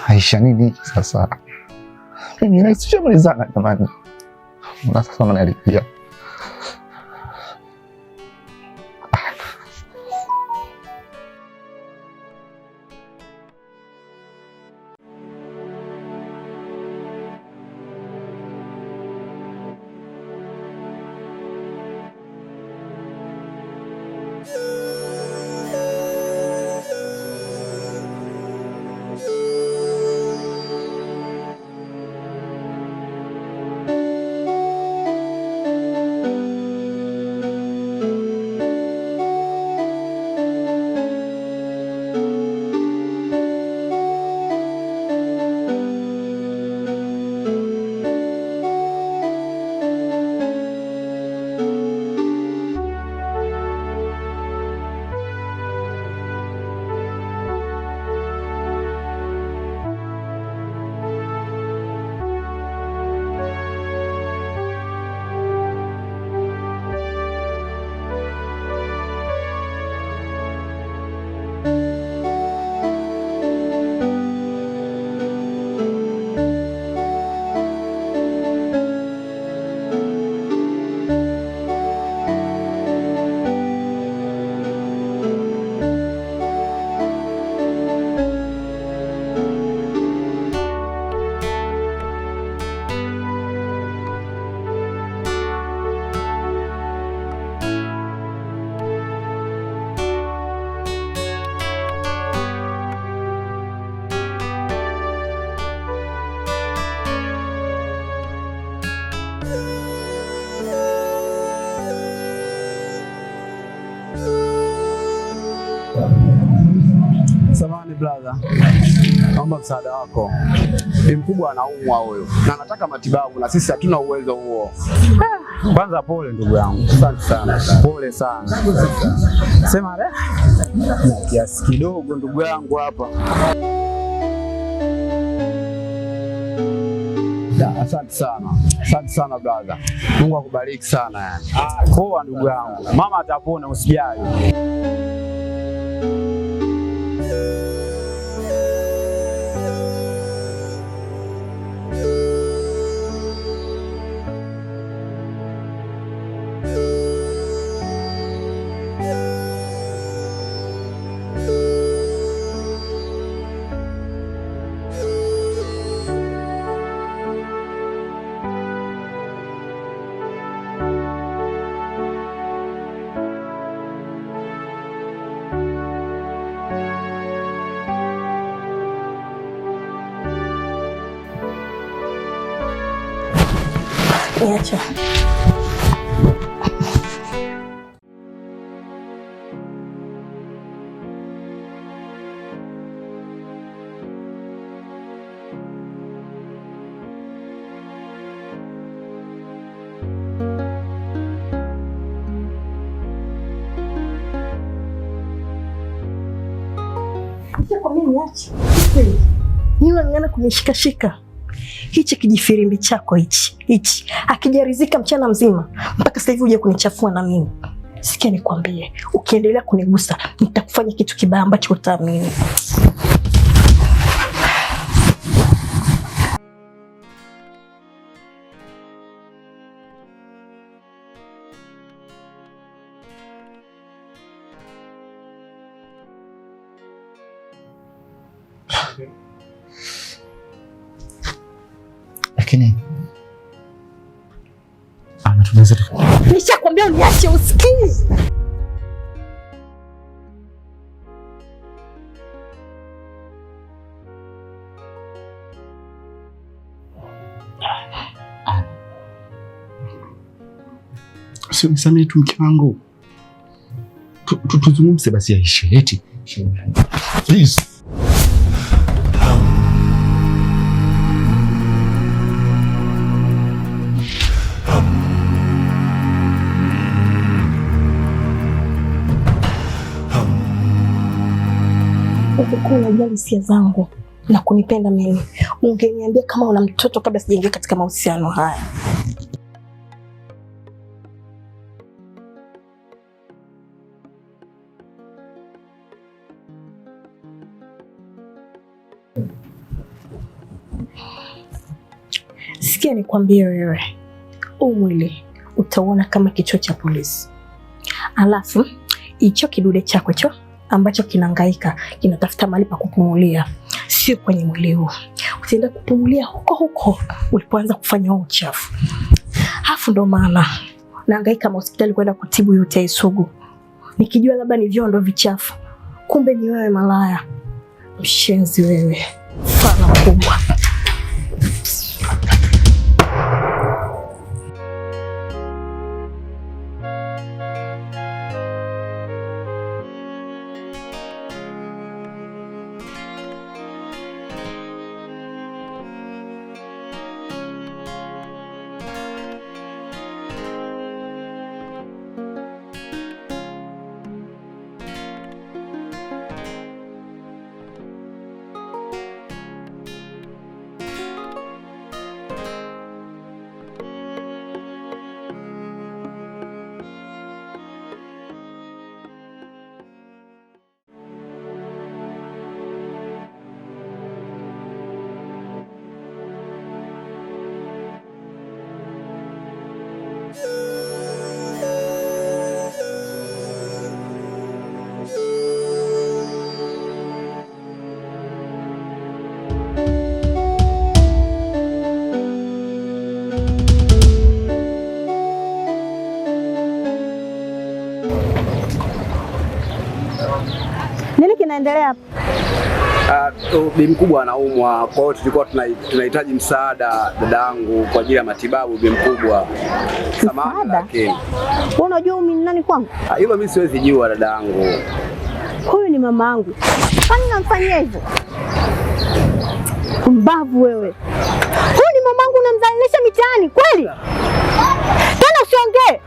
Aisha nini sasa? Mimi nashamalizana jamani. Na sasa unanilipia. Samahani Samahani brother, naomba msaada wako. Bi mkubwa anaumwa huyo na anataka matibabu na sisi hatuna uwezo huo. Kwanza pole ndugu yangu. Asante sana. Pole sana. Sema na kiasi kidogo ndugu yangu hapa. Asante sana. Asante sana brother. Mungu akubariki sana yani. Poa ndugu yangu. Mama atapona usijali. Niache. Kwa mimi niache. Niwe ngana kunishikashika. Hichi kijifirimbi chako hichi akijarizika mchana mzima mpaka sasa hivi uje kunichafua na mimi. Sikia nikwambie, ukiendelea kunigusa nitakufanya kitu kibaya ambacho utaamini. Lakini anatuweza tu. Nishakwambia uniache usikii. Sio nisamee tu mke wangu. Tuzungumze basi Aisha eti. Please. Ungekuwa unajali hisia zangu na kunipenda mimi, ungeniambia kama una mtoto kabla sijaingia katika mahusiano haya. Sikia nikwambie wewe, huu mwili utauona kama kichwa cha polisi. Alafu hicho kidude chako hicho ambacho kinahangaika kinatafuta mahali pa kupumulia, sio kwenye mwili huu. Utaenda kupumulia huko ulipoanza kufanya huo uchafu. Hafu ndo maana nahangaika hospitali kwenda kutibu UTI sugu, nikijua labda ni vyondo vichafu, kumbe ni wewe malaya. Mshenzi wewe, fala kubwa. Nini kinaendelea hapa? Bi mkubwa anaumwa, kwa hiyo tulikuwa tunahitaji msaada dadangu kwa ajili ya matibabu. Bi mkubwa, samahani lakini wewe unajua mimi ni nani kwangu? hilo mimi siwezi jua dadangu. Huyu ni mama yangu. Kwani namfanyia hivyo? Mbavu wewe. Huyu ni mama yangu unamdhalilisha mitaani kweli? Tena usiongee.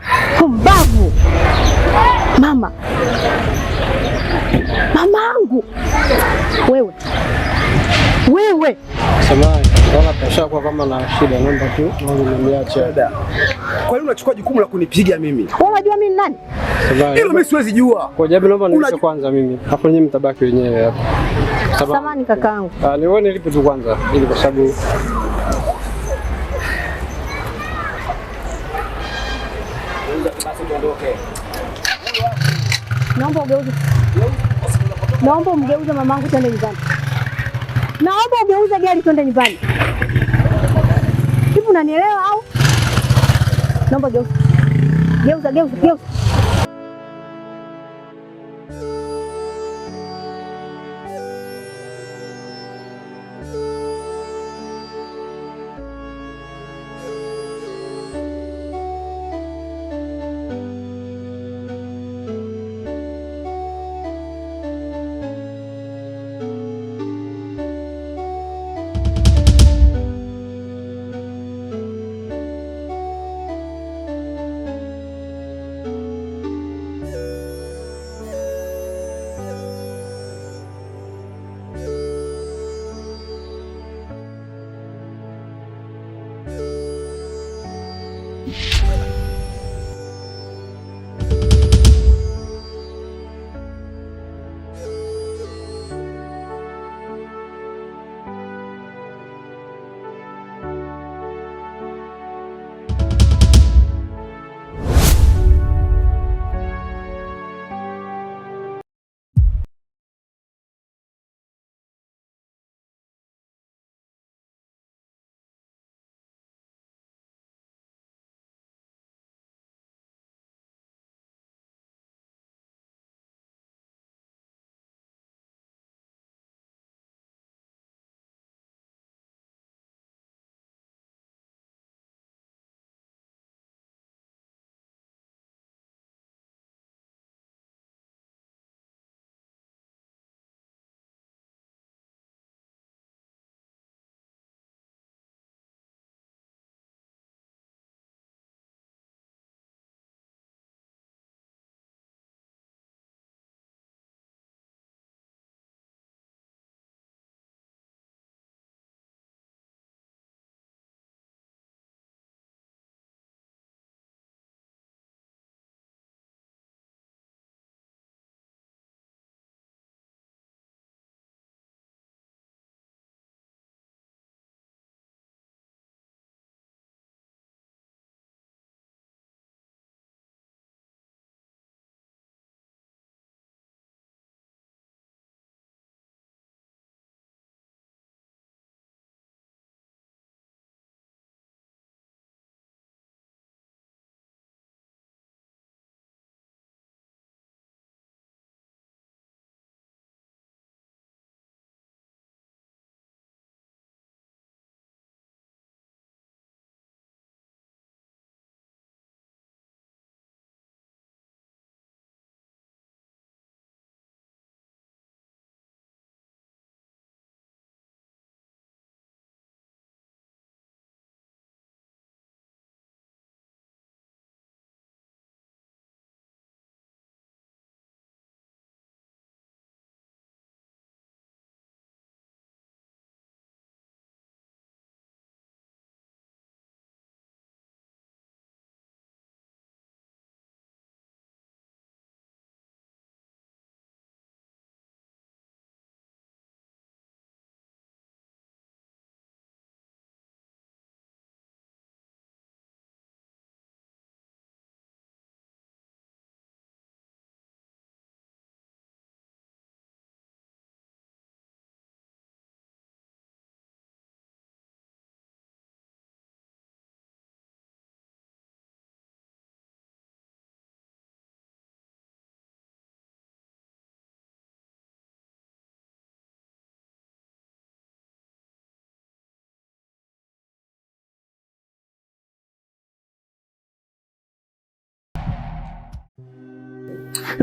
Mbavu. Mama. Mama yangu. Wewe. Wewe. Samahani, naona kashakuwa kama na shida, naomba tu niache. Dada, kwa nini unachukua jukumu la kunipiga mimi? Wewe unajua mimi ni nani? Samahani. Hilo mimi siwezi jua. Kwa jabu naomba niache kwanza mimi. Hapo nyinyi mtabaki wenyewe hapa. Samahani kakaangu. Nione lipi tu kwanza ili kwa sababu Naomba ugeuze. Naomba umgeuze mamangu twende nyumbani. Naomba ugeuze gari twende nyumbani. Hivi unanielewa au? Naomba geuza. Geuza.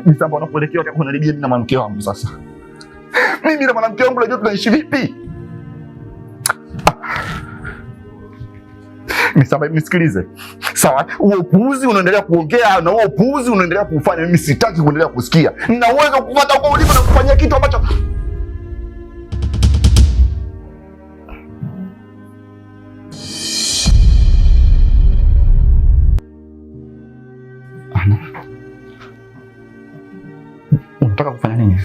Misamba unapoelekea utakuwa unaribia mimi na mwanamke wangu sasa. Mimi na mwanamke wangu unajua tunaishi vipi? Misamba, nisikilize. Sawa, huo upuuzi unaendelea kuongea na huo upuuzi unaendelea kufanya, mimi sitaki kuendelea kusikia. Nina uwezo kufuata huko ulipo na kufanyia kitu ambacho Ana. Unataka kufanya nini?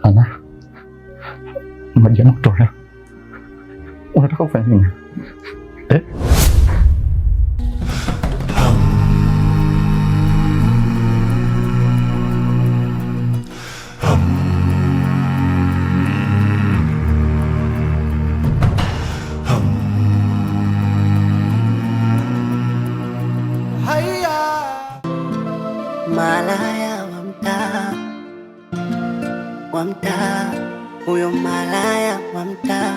Ana. Maji yanakutolea. Unataka kufanya nini? Eh? Malaya wa mtaa, huyo malaya wa mtaa.